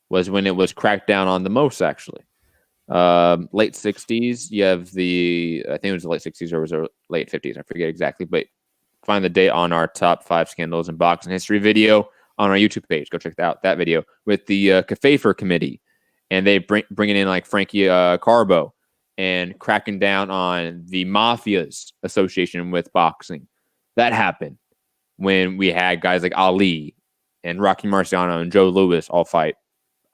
was when it was cracked down on the most, actually. Late 60s, you have I think it was the late 60s or was it late 50s, I forget exactly, but find the date on our top 5 scandals in boxing history video on our YouTube page. Go check out that video with the Kafafer committee, and they bringing in like Frankie Carbo and cracking down on the mafia's association with boxing. That happened when we had guys like Ali and Rocky Marciano and Joe Louis all fight.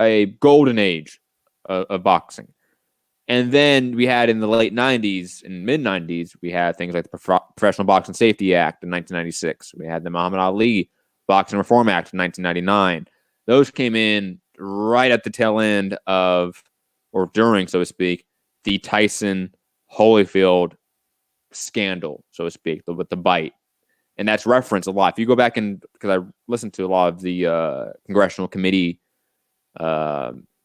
A golden age of boxing. And then we had in the late 90s and mid 90s, we had things like the Professional Boxing Safety Act in 1996. We had the Muhammad Ali Boxing Reform Act in 1999. Those came in right at the tail end of, or during, so to speak, the Tyson Holyfield scandal, so to speak, with the bite. And that's referenced a lot. If you go back and, because I listened to a lot of the congressional committee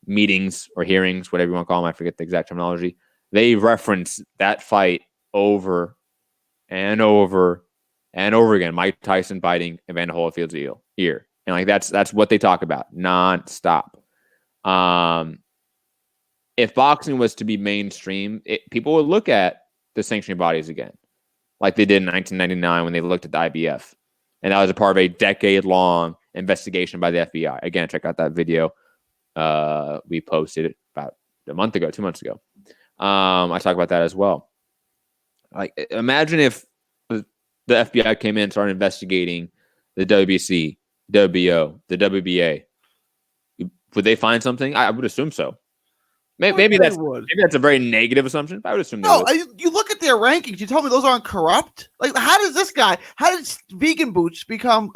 meetings or hearings, whatever you want to call them, I forget the exact terminology. They reference that fight over and over and over again. Mike Tyson biting Evander Holyfield's ear, and like that's what they talk about nonstop. If boxing was to be mainstream, people would look at the sanctioning bodies again, like they did in 1999 when they looked at the IBF, and that was a part of a decade-long investigation by the FBI. Again, check out that video. We posted it about a month ago, 2 months ago. I talk about that as well. Like, imagine if the FBI came in and started investigating the WBC, WBO, the WBA. Would they find something? I would assume so. Maybe that's a very negative assumption, but I would assume no. You look at their rankings. You told me those aren't corrupt. Like, how did Vegan Boots become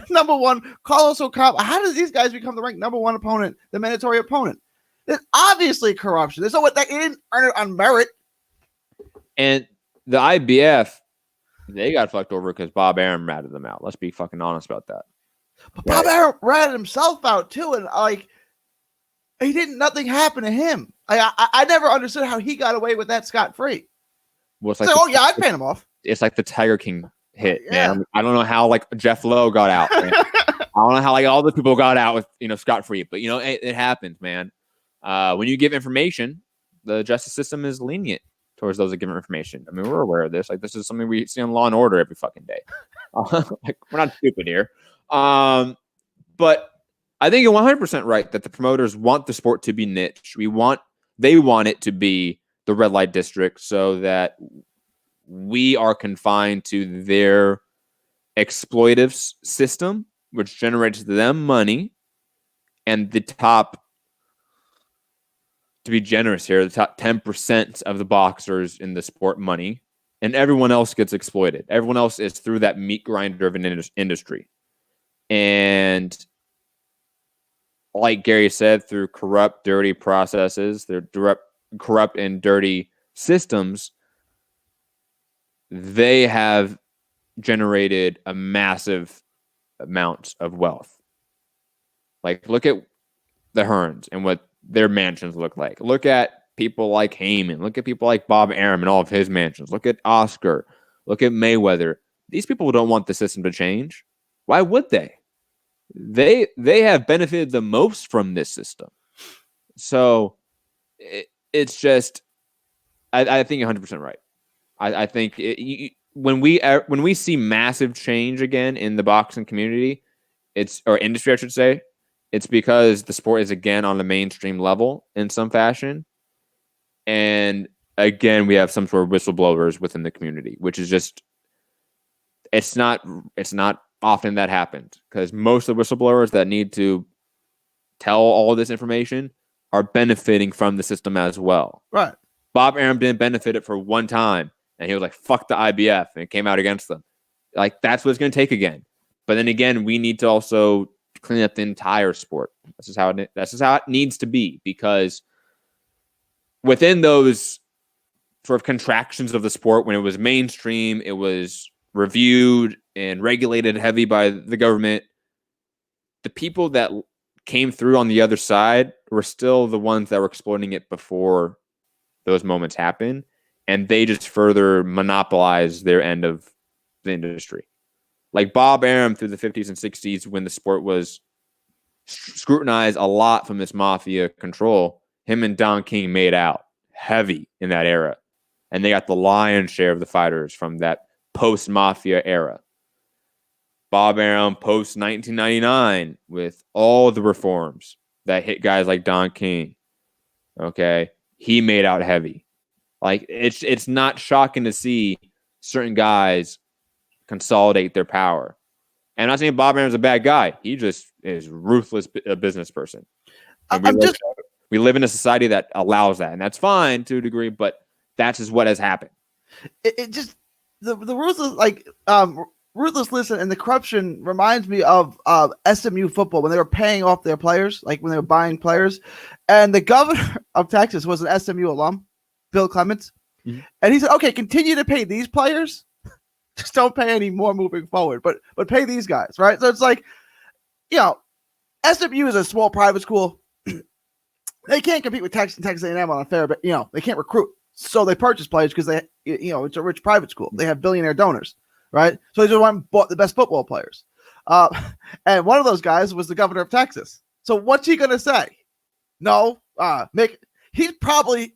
number one? Carlos Ocampo. How does these guys become the ranked number one opponent, the mandatory opponent? There's obviously corruption. There's no way they didn't earn it on merit. And the IBF, they got fucked over because Bob Arum ratted them out. Let's be fucking honest about that. But Bob Arum ratted himself out too, and like nothing happened to him. I never understood how he got away with that scot-free. Well, it's like I'd pay him off. It's like the Tiger King hit, man. I don't know how like Jeff Lowe got out. Man. I don't know how like all the people got out with scot-free, but it happens, man. When you give information, the justice system is lenient towards those that give information. I mean, we're aware of this. Like, this is something we see on Law and Order every fucking day. Like, we're not stupid here. But I think you're 100% right that the promoters want the sport to be niche. They want it to be the red light district so that we are confined to their exploitive system, which generates them money, and the top, to be generous here, the top 10% of the boxers in the sport money, and everyone else gets exploited. Everyone else is through that meat grinder of an industry. And like Gary said, through corrupt, dirty processes, they're corrupt and dirty systems, they have generated a massive amount of wealth. Like, look at the Hearns and what their mansions look like. Look at people like Heyman. Look at people like Bob Arum and all of his mansions. Look at Oscar. Look at Mayweather. These people don't want the system to change. Why would they? They have benefited the most from this system. So it's just, I think 100% right. I think when we see massive change again in the boxing community, or industry, I should say, it's because the sport is again on the mainstream level in some fashion. And again, we have some sort of whistleblowers within the community, which is just, it's not often that happens, because most of the whistleblowers that need to tell all of this information are benefiting from the system as well. Right. Bob Arum didn't benefit it for one time, and he was like, fuck the IBF, and it came out against them. Like, that's what it's going to take again. But then again, we need to also clean up the entire sport. This is how it needs to be, because within those sort of contractions of the sport, when it was mainstream, it was reviewed and regulated heavy by the government, the people that came through on the other side were still the ones that were exploiting it before those moments happened. and they just further monopolize their end of the industry. Like Bob Arum through the 50s and 60s, when the sport was scrutinized a lot from this mafia control, him and Don King made out heavy in that era. And they got the lion's share of the fighters from that post-mafia era. Bob Arum post-1999 with all the reforms that hit guys like Don King. Okay? He made out heavy. Like, it's not shocking to see certain guys consolidate their power. And I'm not saying Bob Arum's a bad guy. He just is ruthless a business person. We live in a society that allows that, and that's fine to a degree, but that's just what has happened. It just the ruthlessness and the corruption reminds me of SMU football when they were paying off their players, like when they were buying players. And the governor of Texas was an SMU alum, Bill Clements. Mm-hmm. And he said, okay, continue to pay these players. Just don't pay any more moving forward, but pay these guys, right? So it's like, SMU is a small private school. They can't compete with Texas A&M on a fair, but they can't recruit. So they purchase players because they, it's a rich private school. They have billionaire donors, right? So they just went and bought the best football players. And one of those guys was the governor of Texas. So what's he going to say? No, he's probably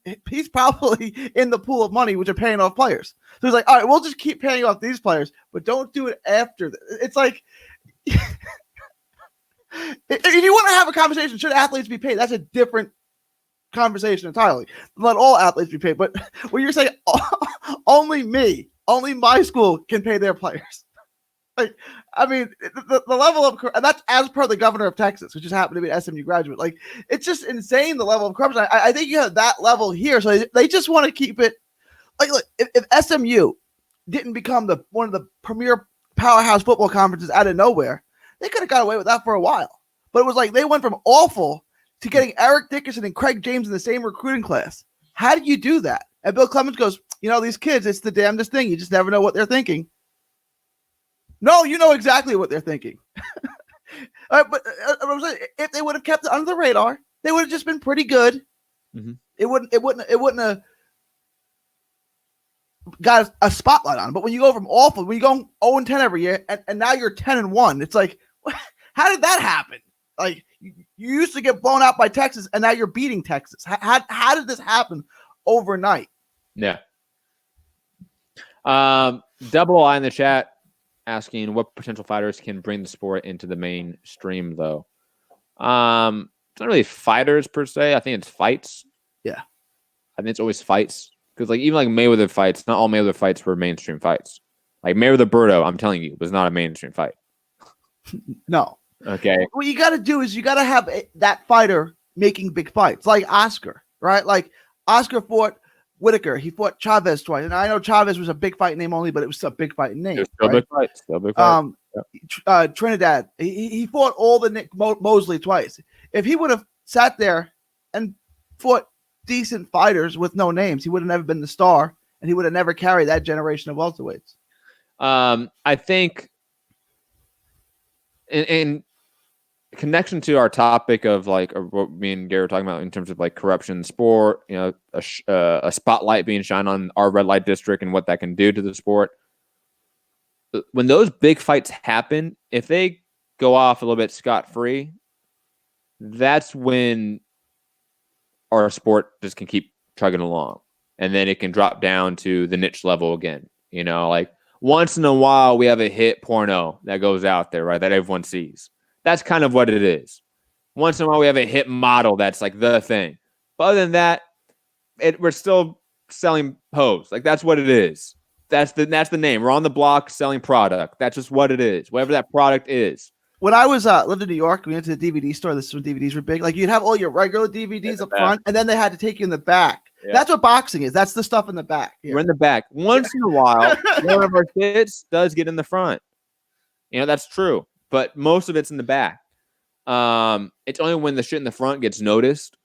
in the pool of money, which are paying off players. So he's like, all right, we'll just keep paying off these players, but don't do it after this. It's like, if you want to have a conversation, should athletes be paid? That's a different conversation entirely. Let all athletes be paid. But when you're saying only my school can pay their players. Like, I mean, the level of, and that's as per the governor of Texas, which just happened to be an SMU graduate. Like, it's just insane, the level of corruption. I think you have that level here. So they just want to keep it. Like, look, if SMU didn't become one of the premier powerhouse football conferences out of nowhere, they could have got away with that for a while. But it was like they went from awful to getting Eric Dickerson and Craig James in the same recruiting class. How do you do that? And Bill Clements goes, these kids, it's the damnedest thing. You just never know what they're thinking. No, you know exactly what they're thinking. But if they would have kept it under the radar, they would have just been pretty good. Mm-hmm. It wouldn't have got a spotlight on. But when you go from awful, when you go 0-10 every year, and now you're 10-1, it's like, how did that happen? Like, you used to get blown out by Texas, and now you're beating Texas. How did this happen overnight? Yeah. Double I in the chat asking what potential fighters can bring the sport into the mainstream, though. It's not really fighters per se. I think it's fights. Yeah. I think it's always fights. Because even Mayweather fights, not all Mayweather fights were mainstream fights. Like Mayweather Berto, I'm telling you, was not a mainstream fight. No. Okay. What you got to do is you got to have that fighter making big fights, like Oscar, right? Like Oscar fought Whitaker. He fought Chavez twice. And I know Chavez was a big fight name only, but it was a big fight name. It was still big fight. Still big fight. Trinidad. He fought all the Nick Mosley twice. If he would have sat there and fought decent fighters with no names, he would have never been the star, and he would have never carried that generation of welterweights. I think in connection to our topic of what me and Gary were talking about in terms of corruption in sport, a spotlight being shined on our red light district and what that can do to the sport. When those big fights happen, if they go off a little bit scot-free, that's when our sport just can keep chugging along, and then it can drop down to the niche level again. Once in a while we have a hit porno that goes out there, right, that everyone sees. That's kind of what it is. Once in a while we have a hit model that's the thing. But other than that, we're still selling hoes. That's what it is. That's the name. We're on the block selling product. That's just what it is. Whatever that product is. When I was lived in New York, we went to the DVD store. This is when DVDs were big. You'd have all your regular DVDs up front, and then they had to take you in the back. Yeah. That's what boxing is. That's the stuff in the back. We're in the back. Once in a while, one of our kids does get in the front. That's true. But most of it's in the back. It's only when the shit in the front gets noticed,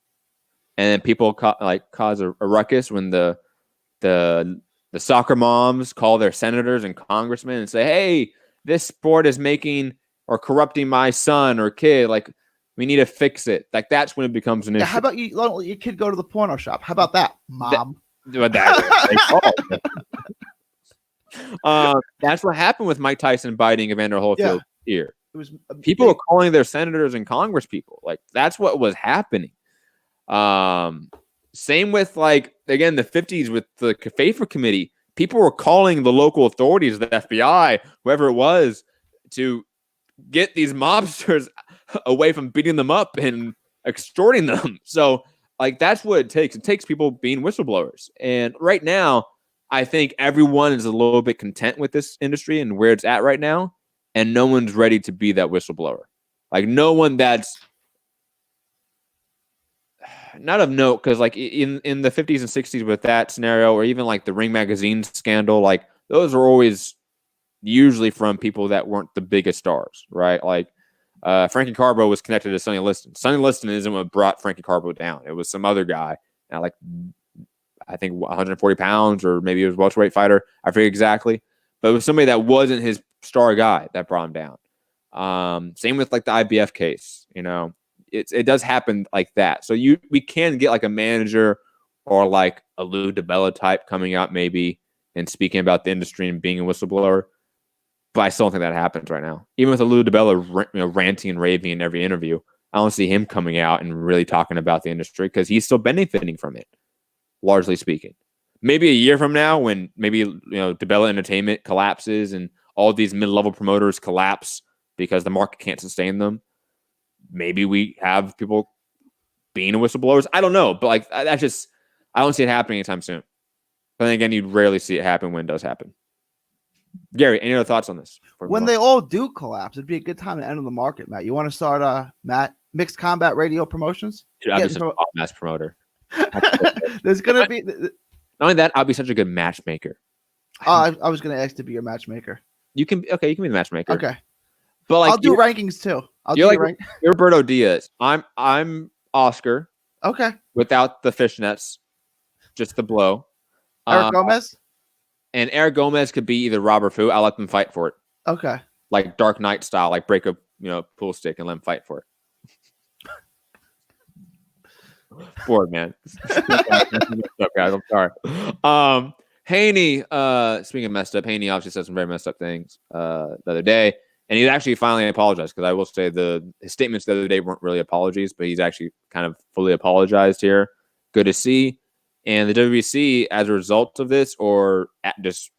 and then people cause a ruckus when the soccer moms call their senators and congressmen and say, "Hey, this sport is making or corrupting my son or kid. We need to fix it." That's when it becomes an issue. How about you let your kid go to the porno shop? How about that, mom? But that's what happened with Mike Tyson biting Evander Holyfield here. It was people were calling their senators and Congress people. Like, that's what was happening. Same with, like, again, the 50s with the FAFER committee. People were calling the local authorities, the FBI, whoever it was, to get these mobsters away from beating them up and extorting them. So, like, that's what it takes. It takes people being whistleblowers. And right now, I think everyone is a little bit content with this industry and where it's at right now. And no one's ready to be that whistleblower. Like, no one that's not of note, because like in the 50s and 60s with that scenario, or even like the Ring magazine scandal, like those are always usually from people that weren't the biggest stars, right? Like Frankie Carbo was connected to Sonny Liston. Sonny Liston isn't what brought Frankie Carbo down. It was some other guy. Now, like, I think 140 pounds, or maybe it was a welterweight fighter. I forget exactly. But it was somebody that wasn't his star guy that brought him down. Same with like the IBF case, you know. It does happen like that. So we can get like a manager or like a Lou DiBella type coming out maybe and speaking about the industry and being a whistleblower. But I still don't think that happens right now. Even with a Lou DiBella ranting and raving in every interview, I don't see him coming out and really talking about the industry because he's still benefiting from it, largely speaking. Maybe a year from now, when maybe DiBella Entertainment collapses and all these mid-level promoters collapse because the market can't sustain them, maybe we have people being whistleblowers. I don't know, but like that's just, I don't see it happening anytime soon. But then again, you'd rarely see it happen when it does happen. Gary, any other thoughts on this? When they all do collapse, it'd be a good time to enter the market, Matt. You want to start Mixed Combat Radio Promotions? Dude, I'd be such a mass promoter. There's gonna be not only that, I'll be such a good matchmaker. I was gonna ask to be your matchmaker. You can be the matchmaker. Okay. But like, I'll do rankings too. You're Roberto Diaz. I'm Oscar. Okay. Without the fishnets, just the blow. Eric Gomez. And Eric Gomez could be either Rob or Fu. I'll let them fight for it. Okay. Like Dark Knight style, like break a pool stick and let them fight for it. Bored, man. Guys, I'm sorry. Haney, speaking of messed up, Haney obviously said some very messed up things the other day. And he actually finally apologized, because I will say his statements the other day weren't really apologies, but he's actually kind of fully apologized here. Good to see. And the WBC, as a result of this, or just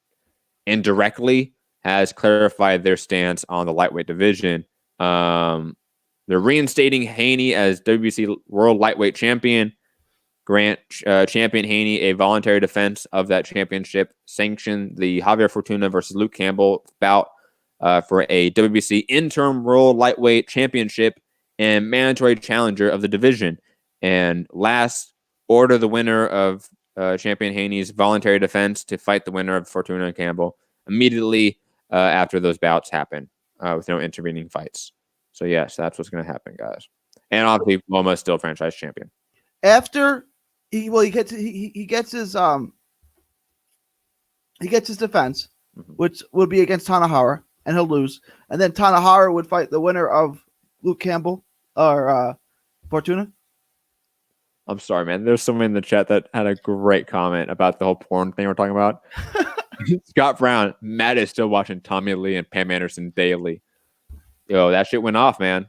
indirectly, has clarified their stance on the lightweight division. They're reinstating Haney as WBC World Lightweight Champion. Grant Champion Haney a voluntary defense of that championship. Sanction the Javier Fortuna versus Luke Campbell bout for a WBC Interim World Lightweight Championship and mandatory challenger of the division. And last, order the winner of Champion Haney's voluntary defense to fight the winner of Fortuna and Campbell immediately after those bouts happen with no intervening fights. So yes, that's what's going to happen, guys. And obviously, Loma is still franchise champion. After he gets his defense, which would be against Tanahara, and he'll lose. And then Tanahara would fight the winner of Luke Campbell or Fortuna. I'm sorry, man. There's someone in the chat that had a great comment about the whole porn thing we're talking about. Scott Brown, Matt is still watching Tommy Lee and Pam Anderson daily. Yo, that shit went off, man.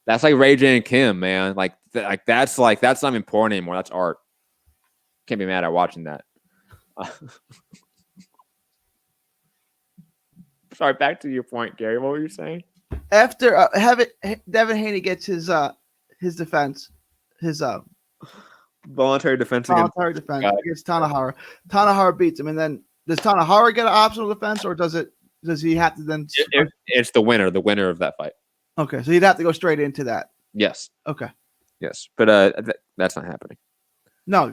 That's like Ray J and Kim, man. That's not even porn anymore. That's art. Can't be mad at watching that. Sorry, back to your point, Gary. What were you saying? After Devin Haney gets his defense, his voluntary defense against Tanahara. Tanahara beats him, and then does Tanahara get an optional defense, or does he have to then? It's the winner of that fight. Okay, so he'd have to go straight into that. Yes. Okay. Yes, but that's not happening. No,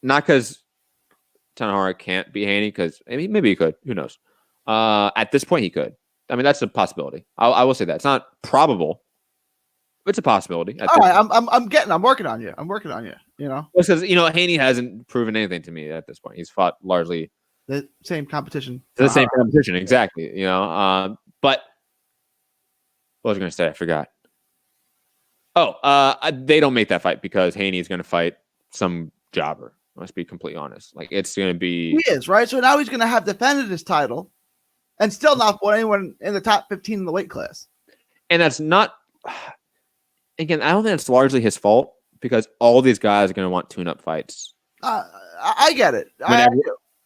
not because Tanahara can't beat Haney, because maybe he could. Who knows? At this point, he could. I mean, that's a possibility. I will say that it's not probable. It's a possibility. All right, I'm working on you. You know, because Haney hasn't proven anything to me at this point. He's fought largely the same competition. Exactly. But what was I going to say? I forgot. They don't make that fight because Haney is going to fight some jobber. Let's be completely honest. Like, it's going to be. He is, right? So now he's going to have defended his title and still not put anyone in the top 15 in the weight class. And that's not. Again, I don't think it's largely his fault because all these guys are going to want tune-up fights. I get it.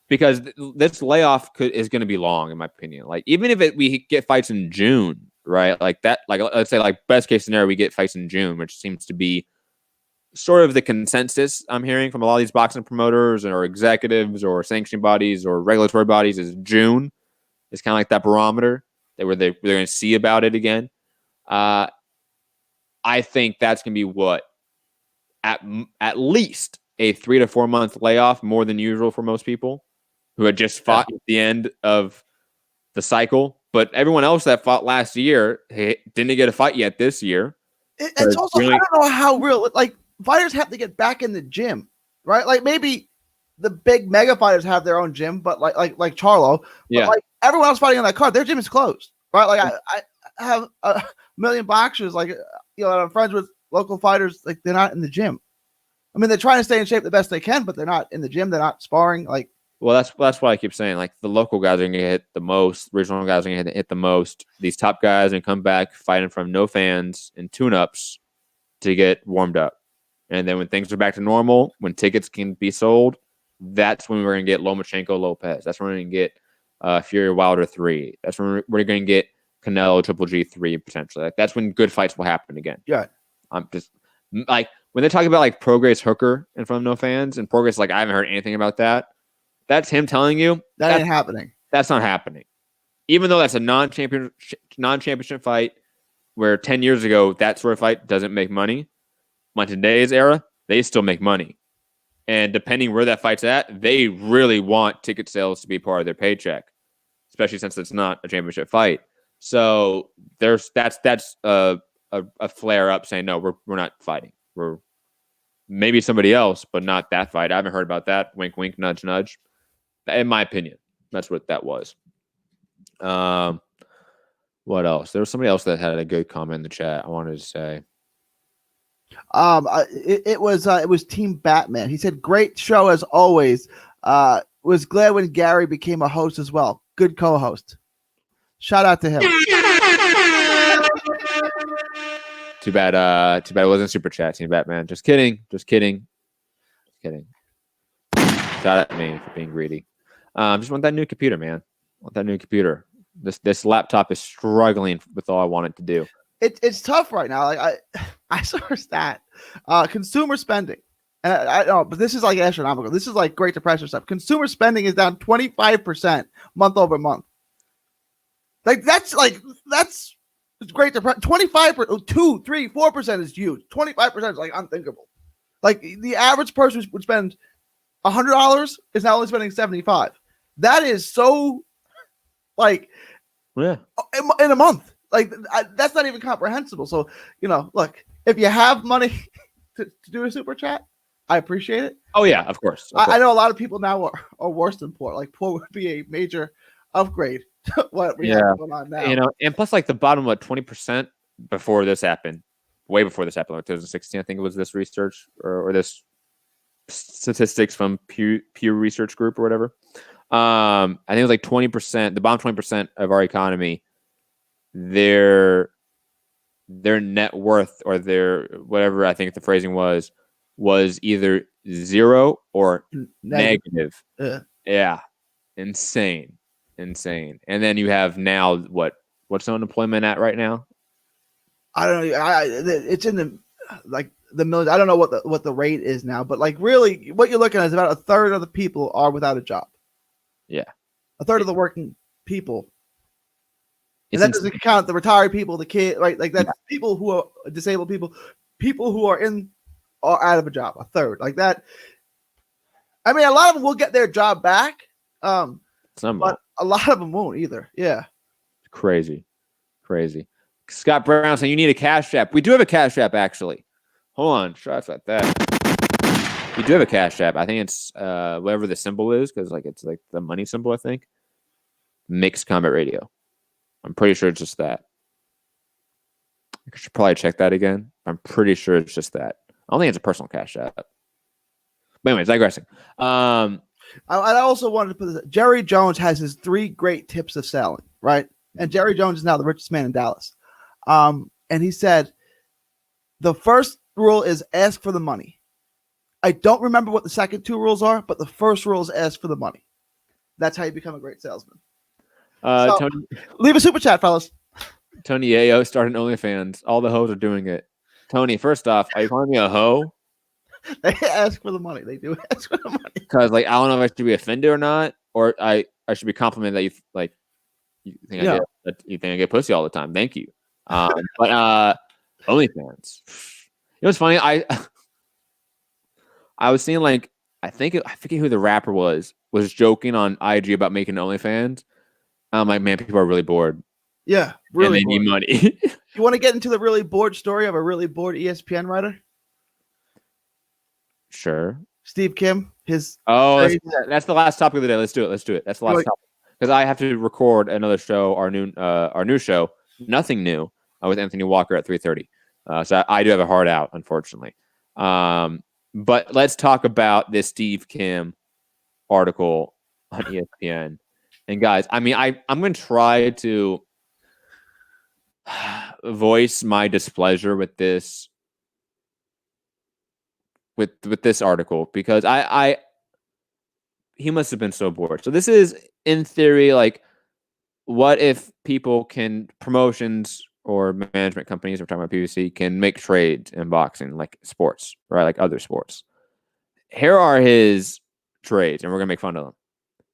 Because this layoff is going to be long, in my opinion. Like, even if we get fights in June, right? Like that. Like, let's say, like, best case scenario, we get fights in June, which seems to be sort of the consensus I'm hearing from a lot of these boxing promoters or executives or sanctioning bodies or regulatory bodies is June. It's kind of like that barometer where they're going to see about it again. I think that's going to be what at least a 3 to 4 month layoff, more than usual for most people who had just fought at the end of the cycle. But everyone else that fought last year didn't get a fight yet this year. It's also, I don't know how real, like, fighters have to get back in the gym, right? Like, maybe the big mega fighters have their own gym, but like Charlo, but like everyone else fighting on that card, their gym is closed, right? Like, I have a million boxers, like, I'm friends with local fighters, like, they're not in the gym. I mean, they're trying to stay in shape the best they can, but they're not in the gym. They're not sparring. Like, well, that's why I keep saying, like, the local guys are going to hit the most, regional guys are going to hit the most. These top guys are going to come back fighting from no fans and tune-ups to get warmed up. And then when things are back to normal, when tickets can be sold, that's when we're going to get Lomachenko Lopez. That's when we're going to get Fury Wilder 3. That's when we're going to get Canelo Triple G 3 potentially. Like, that's when good fights will happen again. Yeah. I'm just like, when they talk about like Prograis Hooker in front of no fans, and Prograis, like, I haven't heard anything about that. That's him telling you that ain't happening. That's not happening. Even though that's a non-championship fight, where 10 years ago that sort of fight doesn't make money. On today's era, they still make money. And depending where that fight's at, they really want ticket sales to be part of their paycheck, especially since it's not a championship fight. So that's a flare up saying, no, we're not fighting. We're maybe somebody else, but not that fight. I haven't heard about that. Wink, wink, nudge, nudge. In my opinion, that's what that was. What else? There was somebody else that had a good comment in the chat I wanted to say. It was Team Batman. He said, "Great show as always. Was glad when Gary became a host as well. Good co-host. Shout out to him." Too bad it wasn't super chat, Team Batman. Just kidding. Shout out to me for being greedy. Just want that new computer, man. Want that new computer. This laptop is struggling with all I want it to do. It's tough right now. Like, I saw a stat. Consumer spending. And I know, but this is like astronomical. This is like Great Depression stuff. Consumer spending is down 25% month over month. That's Great Depression. 25%, 2, 3, 4% is huge. 25% is like unthinkable. Like, the average person who would spend $100 is now only spending $75. That is so, like, in a month. Like, that's not even comprehensible. So, look, if you have money to do a super chat, I appreciate it. Oh, yeah, of course. I know a lot of people now are worse than poor. Like, poor would be a major upgrade to what we have going on now. And plus, like, the bottom, 20% before this happened, way before this happened, like 2016, I think it was this research or this statistics from Pew Research Group or whatever. I think it was like 20%, the bottom 20% of our economy, their net worth or their whatever, I think the phrasing was either zero or negative. Yeah. Insane. And then you have now what's unemployment at right now? I don't know. It's in the millions. I don't know what the rate is now, but like, really what you're looking at is about a third of the people are without a job. Yeah. A third of the working people. And that doesn't count the retired people, the kid, right? Like, that's people who are disabled people who are out of a job. A third, like that. I mean, a lot of them will get their job back, but a lot of them won't either. Yeah, crazy. Scott Brown saying you need a Cash App. We do have a Cash App, actually. Hold on, shots like that. We do have a Cash App. I think it's whatever the symbol is, because it's like the money symbol. I think Mixed Combat Radio. I'm pretty sure it's just that. I should probably check that again. I'm pretty sure it's just that. I don't think it's a personal Cash App. But anyways, digressing. I also wanted to put this. Jerry Jones has his 3 great tips of selling, right? And Jerry Jones is now the richest man in Dallas. And he said, the first rule is ask for the money. I don't remember what the second 2 rules are, but the first rule is ask for the money. That's how you become a great salesman. Tony, leave a super chat, fellas. Tony Yayo started OnlyFans. All the hoes are doing it. Tony, first off, are you calling me a hoe? They ask for the money. They do ask for the money. Because like I don't know if I should be offended or not, or I should be complimented that you think I get pussy all the time. Thank you. But OnlyFans. You know what's funny? I was seeing I forget who the rapper was joking on IG about making OnlyFans. I'm like, man, people are really bored. Yeah, really. And they need money. You want to get into the really bored story of a really bored ESPN writer? Sure. Steve Kim. That's the last topic of the day. Let's do it. That's the last topic because I have to record another show. Our new show, Nothing New, with Anthony Walker at 3:30. So I do have a hard out, unfortunately. But let's talk about this Steve Kim article on ESPN. And guys, I mean, I'm going to try to voice my displeasure with this article because he must have been so bored. So this is in theory what if promotions or management companies, we're talking about PBC, can make trades in boxing like sports, right? Like other sports. Here are his trades, and we're gonna make fun of them.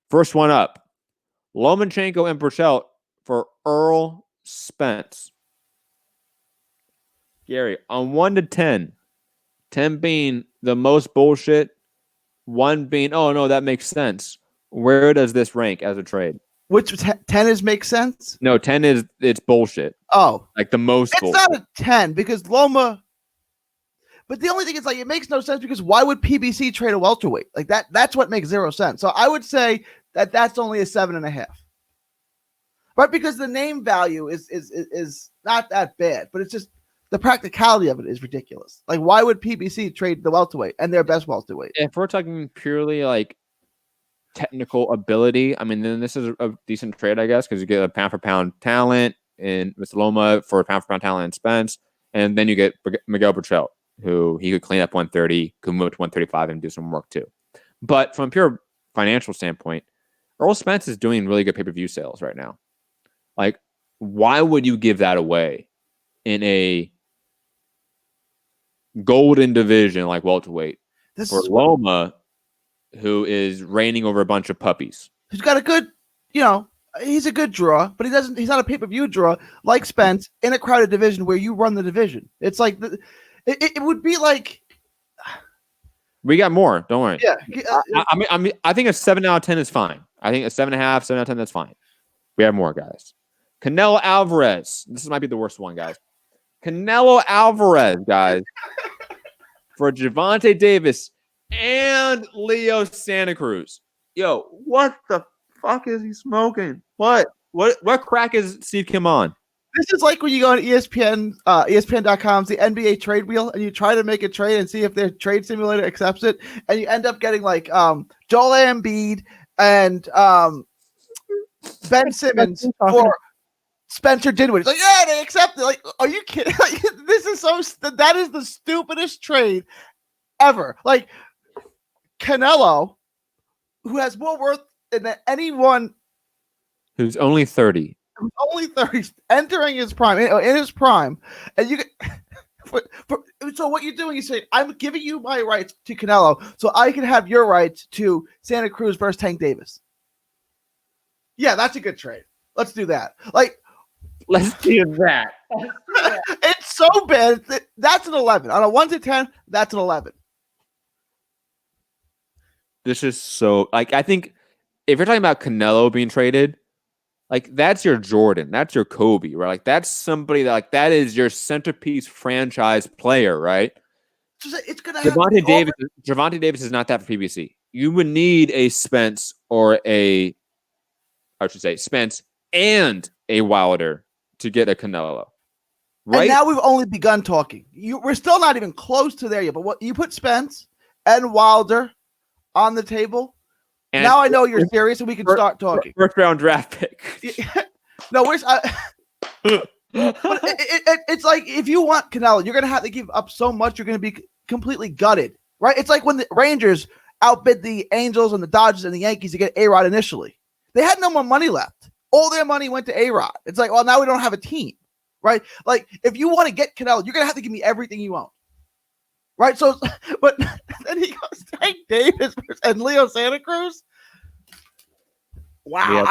First one up, Lomachenko and Burchell for Earl Spence. Gary, on 1 to 10, 10 being the most bullshit, 1 being, oh no, that makes sense. Where does this rank as a trade? Which 10 is makes sense? No, 10 is it's bullshit. Oh. Like the most it's bullshit. It's not a 10 because Loma. But the only thing is it makes no sense because why would PBC trade a welterweight? That's what makes 0 sense. So I would say that's only a 7.5. Right? Because the name value is not that bad, but it's just the practicality of it is ridiculous. Like, why would PBC trade the welterweight and their best welterweight? If we're talking purely technical ability, I mean, then this is a decent trade, I guess, because you get a pound for pound talent in Mr. Loma for a pound for pound talent in Spence, and then you get Miguel Burchell, who he could clean up 130, could move to 135 and do some work too. But from a pure financial standpoint, Earl Spence is doing really good pay-per-view sales right now. Why would you give that away in a golden division like welterweight for Loma, who is reigning over a bunch of puppies? Who's got a good, he's a good draw, but he's not a pay-per-view draw like Spence in a crowded division where you run the division. It's like it would be like we got more. Don't worry. Yeah. I think a 7 out of 10 is fine. I think a 7.5, 7 out of 10, that's fine. We have more, guys. Canelo Alvarez. This might be the worst one, guys. Canelo Alvarez, guys, for Gervonta Davis and Leo Santa Cruz. Yo, what the fuck is he smoking? What crack is Steve Kim on? This is like when you go on ESPN, ESPN.com's the NBA trade wheel, and you try to make a trade and see if their trade simulator accepts it, and you end up getting Joel Embiid and Ben Simmons for Spencer Dinwiddie. It's yeah, they accept it. Are you kidding? This is that is the stupidest trade ever. Canelo, who has more worth than anyone who's only 30. Only 30, entering his prime, in his prime, and you. So what you're doing is saying, I'm giving you my rights to Canelo, so I can have your rights to Santa Cruz versus Tank Davis. Yeah, that's a good trade. Let's do that. Let's do that. It's so bad. That's an 11 on a 1 to 10. That's an 11. This is so I think if you're talking about Canelo being traded. That's your Jordan. That's your Kobe, right? That's somebody that is your centerpiece franchise player, right? It's gonna Gervonta Davis is not that for PBC. You would need a Spence Spence and a Wilder to get a Canelo, right? And now we've only begun talking. We're still not even close to there yet. But what you put Spence and Wilder on the table. And now I know you're serious, and we can start talking. First round draft pick. No, but it's like if you want Canelo, you're gonna have to give up so much. You're gonna be completely gutted, right? It's like when the Rangers outbid the Angels and the Dodgers and the Yankees to get A-Rod initially. They had no more money left. All their money went to A-Rod. It's like, well, now we don't have a team, right? Like, if you want to get Canelo, you're going to have to give me everything you own, right? So, but then he goes, Tank Davis and Leo Santa Cruz. Wow.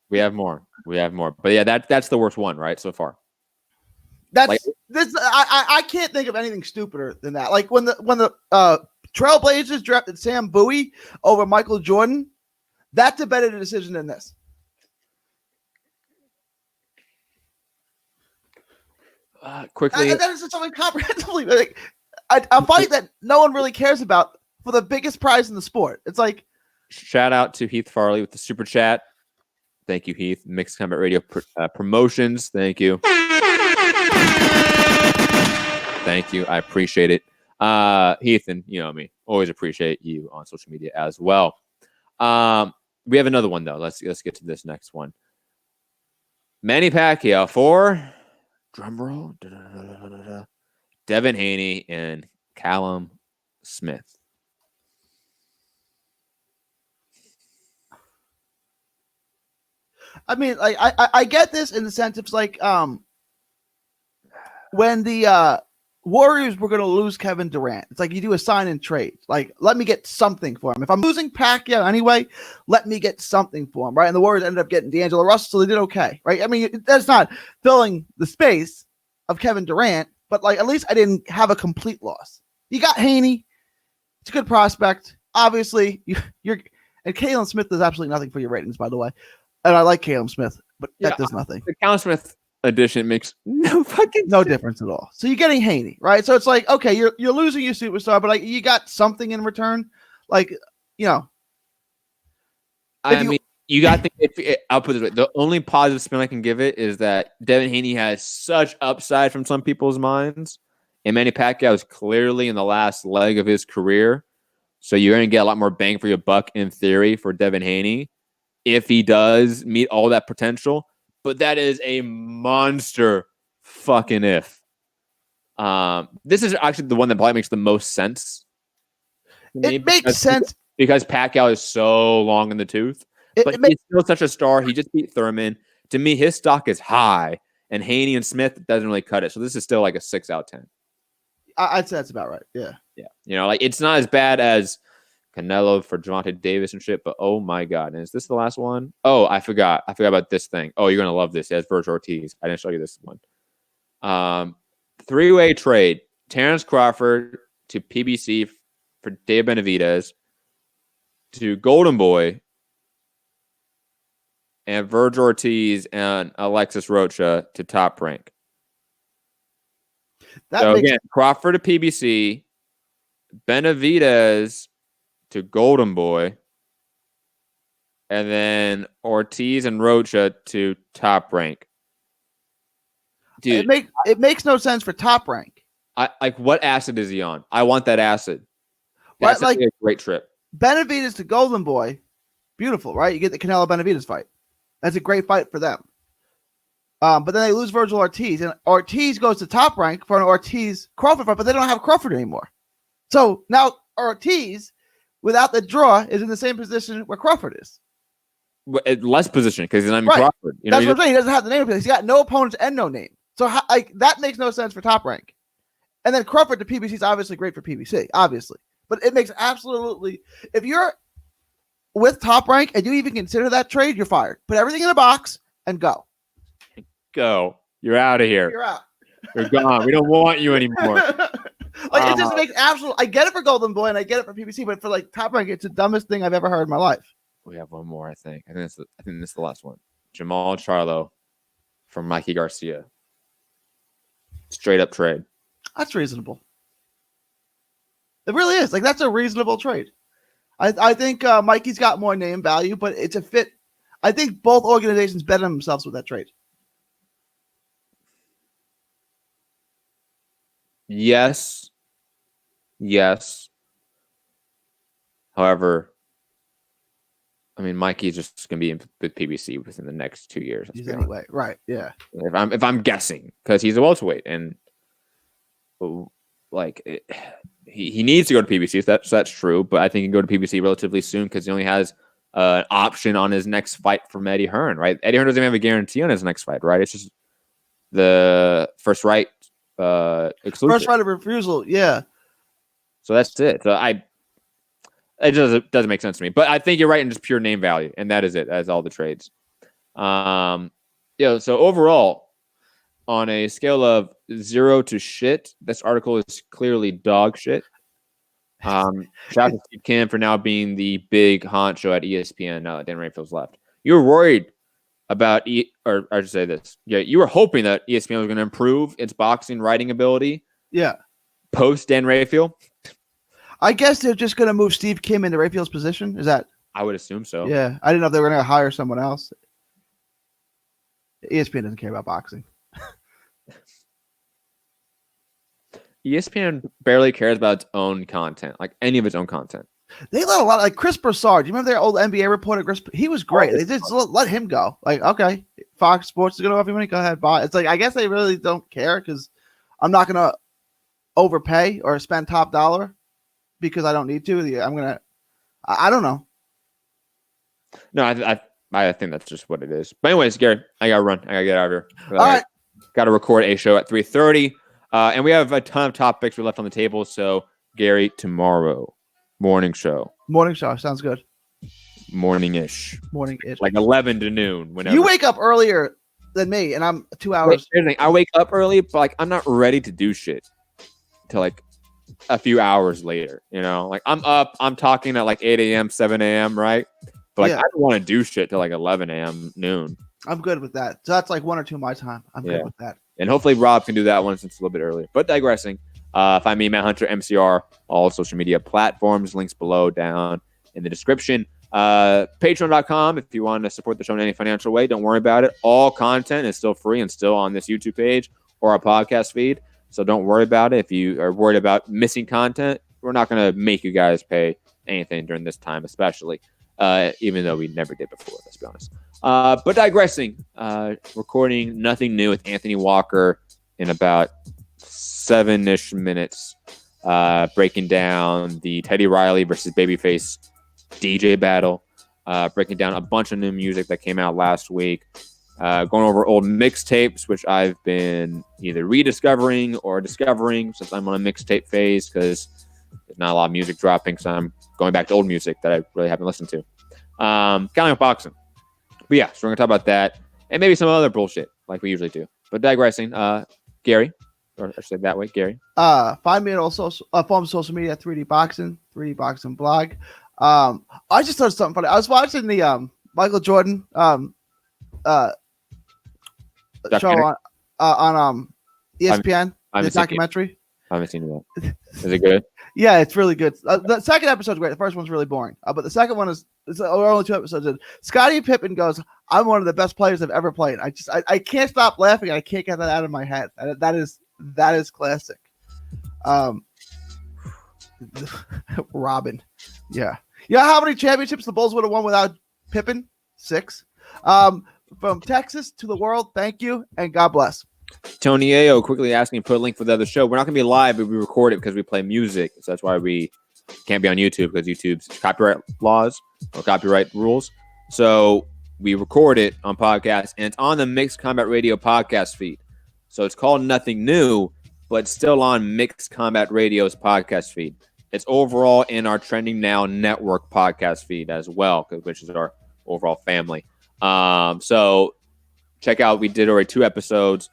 We have more. But yeah, that's the worst one, right, so far. That's like, this. I can't think of anything stupider than that. Like when the Trailblazers drafted Sam Bowie over Michael Jordan, that's a better decision than this. Quickly, that is something comprehensively like a fight that no one really cares about for the biggest prize in the sport. It's like, shout out to Heath Farley with the super chat. Thank you, Heath. Mixed Combat Radio promotions. Thank you. Thank you. I appreciate it. Heath, and you know me, always appreciate you on social media as well. We have another one though. Let's get to this next one. Manny Pacquiao for drumroll, Devin Haney and Callum Smith. I mean, like I get this in the sense it's like when the Warriors were going to lose Kevin Durant. It's like you do a sign and trade. Like, let me get something for him. If I'm losing Pacquiao anyway, let me get something for him, right? And the Warriors ended up getting D'Angelo Russell, so they did okay, right? I mean, that's not filling the space of Kevin Durant, but like at least I didn't have a complete loss. You got Haney. It's a good prospect. Obviously, you're and Callum Smith does absolutely nothing for your ratings, by the way. And I like Callum Smith, but that does nothing. The Callum Smith edition makes no difference at all. So you're getting Haney, right? So it's like, okay, you're losing your superstar, but like you got something in return. Like, you know. You got I'll put it this way. The only positive spin I can give it is that Devin Haney has such upside from some people's minds. And Manny Pacquiao is clearly in the last leg of his career. So you're going to get a lot more bang for your buck in theory for Devin Haney if he does meet all that potential. But that is a monster fucking if. This is actually the one that probably makes the most sense. It makes sense. Because Pacquiao is so long in the tooth. But he's still such a star. He just beat Thurman. To me, his stock is high. And Haney and Smith doesn't really cut it. So this is still like a 6 out of 10. I'd say that's about right. Yeah. Yeah. You know, like it's not as bad as Canelo for Gervonta Davis and shit, but oh my God. And is this the last one? Oh, I forgot about this thing. Oh, you're going to love this. It has Virgil Ortiz. I didn't show you this one. 3-way trade. Terrence Crawford to PBC for Dave Benavidez to Golden Boy and Virgil Ortiz and Alexis Rocha to Top Rank. Again, Crawford to PBC, Benavidez to Golden Boy, and then Ortiz and Rocha to Top Rank. Dude, it makes no sense for Top Rank. Like, what acid is he on? I want that acid. That's like a great trip. Benavidez to Golden Boy, beautiful, right? You get the Canelo Benavidez fight. That's a great fight for them. But then they lose Virgil Ortiz, and Ortiz goes to Top Rank for an Ortiz Crawford fight, but they don't have Crawford anymore. So now Ortiz, without the draw, is in the same position where Crawford is. Less position because he's not even Crawford. You know, that's what I'm saying. He doesn't have the name. He's got no opponents and no name. So that makes no sense for Top Rank. And then Crawford to PBC is obviously great for PBC, obviously. But it makes absolutely – if you're with Top Rank and you even consider that trade, you're fired. Put everything in a box and go. Go. You're out of here. You're out. You're gone. We don't want you anymore. It just makes absolute – I get it for Golden Boy and I get it for PBC, but for like Top Rank, it's the dumbest thing I've ever heard in my life. We have one more, I think. I think this is the last one. Jamal Charlo from Mikey Garcia. Straight up trade. That's reasonable. It really is. Like, that's a reasonable trade. I think Mikey's got more name value, but it's a fit. I think both organizations better themselves with that trade. Yes. However, I mean, Mikey's just going to be with PBC within the next 2 years. Anyway, right? Yeah. If I'm guessing, because he's a welterweight, and he needs to go to PBC. So that's true, but I think he can go to PBC relatively soon because he only has an option on his next fight from Eddie Hearn. Right? Eddie Hearn doesn't even have a guarantee on his next fight. Right? It's just the first right exclusive. First right of refusal. Yeah. So that's it. So it doesn't make sense to me. But I think you're right in just pure name value, and that is it. That's all the trades. So overall, on a scale of 0 to shit, this article is clearly dog shit. Shout out to Steve Kim for now being the big honcho at ESPN now that Dan Rayfield's left. You were worried about or I should say this. Yeah, you were hoping that ESPN was going to improve its boxing writing ability. Yeah. Post Dan Rayfield. I guess they're just going to move Steve Kim into Rayfield's position. Is that? I would assume so. Yeah. I didn't know if they were going to hire someone else. ESPN doesn't care about boxing. ESPN barely cares about its own content, like any of its own content. They let a lot, like Chris Broussard. Do you remember their old NBA reporter? He was great. They just let him go. Like, okay, Fox Sports is going to offer you money. Go ahead, buy. It's like, I guess they really don't care because I'm not going to overpay or spend top dollar because I don't need to. I'm going to, I don't know. No, I think that's just what it is. But anyways, Gary, I got to run. I got to get out of here. All right. Got to record a show at 3:30. And we have a ton of topics we left on the table. So, Gary, tomorrow, morning show. Morning show. Sounds good. Morning-ish. Morning-ish. Like 11 to noon. Whenever. You wake up earlier than me, and I'm 2 hours. I wake up early, but like I'm not ready to do shit until like a few hours later. You know, like I'm up, I'm talking at like 8 a.m., 7 a.m., right? But like I don't want to do shit till like 11 a.m., noon. I'm good with that. So that's like 1 or 2 my time. I'm good with that. And hopefully Rob can do that one since it's a little bit earlier. But digressing, find me, Matt Hunter, MCR, all social media platforms. Links below, down in the description. Patreon.com if you want to support the show in any financial way. Don't worry about it. All content is still free and still on this YouTube page or our podcast feed. So don't worry about it. If you are worried about missing content, we're not going to make you guys pay anything during this time, especially, even though we never did before, let's be honest. But digressing, recording Nothing New with Anthony Walker in about 7-ish minutes, breaking down the Teddy Riley versus Babyface DJ battle, breaking down a bunch of new music that came out last week, going over old mixtapes, which I've been either rediscovering or discovering since I'm on a mixtape phase because there's not a lot of music dropping, so I'm going back to old music that I really haven't listened to. Counting up boxing. But yeah, so we're going to talk about that and maybe some other bullshit like we usually do. But digressing, Gary, or I should say that way, Gary. Find me on all social media, 3D Boxing blog. I just thought something funny. I was watching the Michael Jordan show on ESPN, the documentary. I haven't seen that. Is it good? Yeah, it's really good. The second episode's great. The first one's really boring. But the second one is only 2 episodes in. Scottie Pippen goes, I'm one of the best players I've ever played. I can't stop laughing. I can't get that out of my head. That is classic. Robin. Yeah. You know how many championships the Bulls would have won without Pippen? 6. From Texas to the world, thank you, and God bless. Tony Ayo quickly asking to put a link for the other show. We're not going to be live, but we record it because we play music. So that's why we can't be on YouTube because YouTube's copyright laws or copyright rules. So we record it on podcast, and it's on the Mixed Combat Radio podcast feed. So it's called Nothing New, but still on Mixed Combat Radio's podcast feed. It's overall in our Trending Now Network podcast feed as well, which is our overall family. So check out, we did already 2 episodes.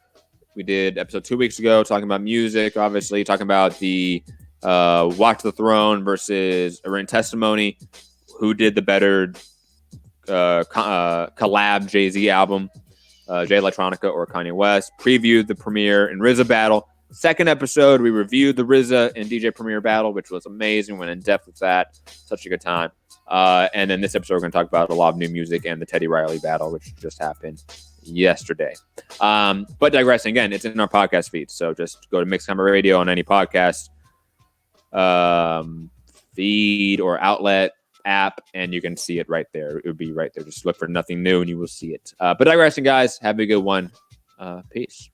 We did episode 2 weeks ago talking about music, obviously, talking about the Watch the Throne versus a written testimony. Who did the better collab Jay-Z album, Jay Electronica or Kanye West? Previewed the Premier and RZA battle. Second episode, we reviewed the RZA and DJ Premier battle, which was amazing. Went in depth with that. Such a good time. And then this episode, we're going to talk about a lot of new music and the Teddy Riley battle, which just happened yesterday. But digressing, again, it's in our podcast feed. So just go to Mixed Combat Radio on any podcast feed or outlet app, and you can see it right there. It would be right there. Just look for Nothing New and you will see it. But digressing, guys, have a good one. Peace.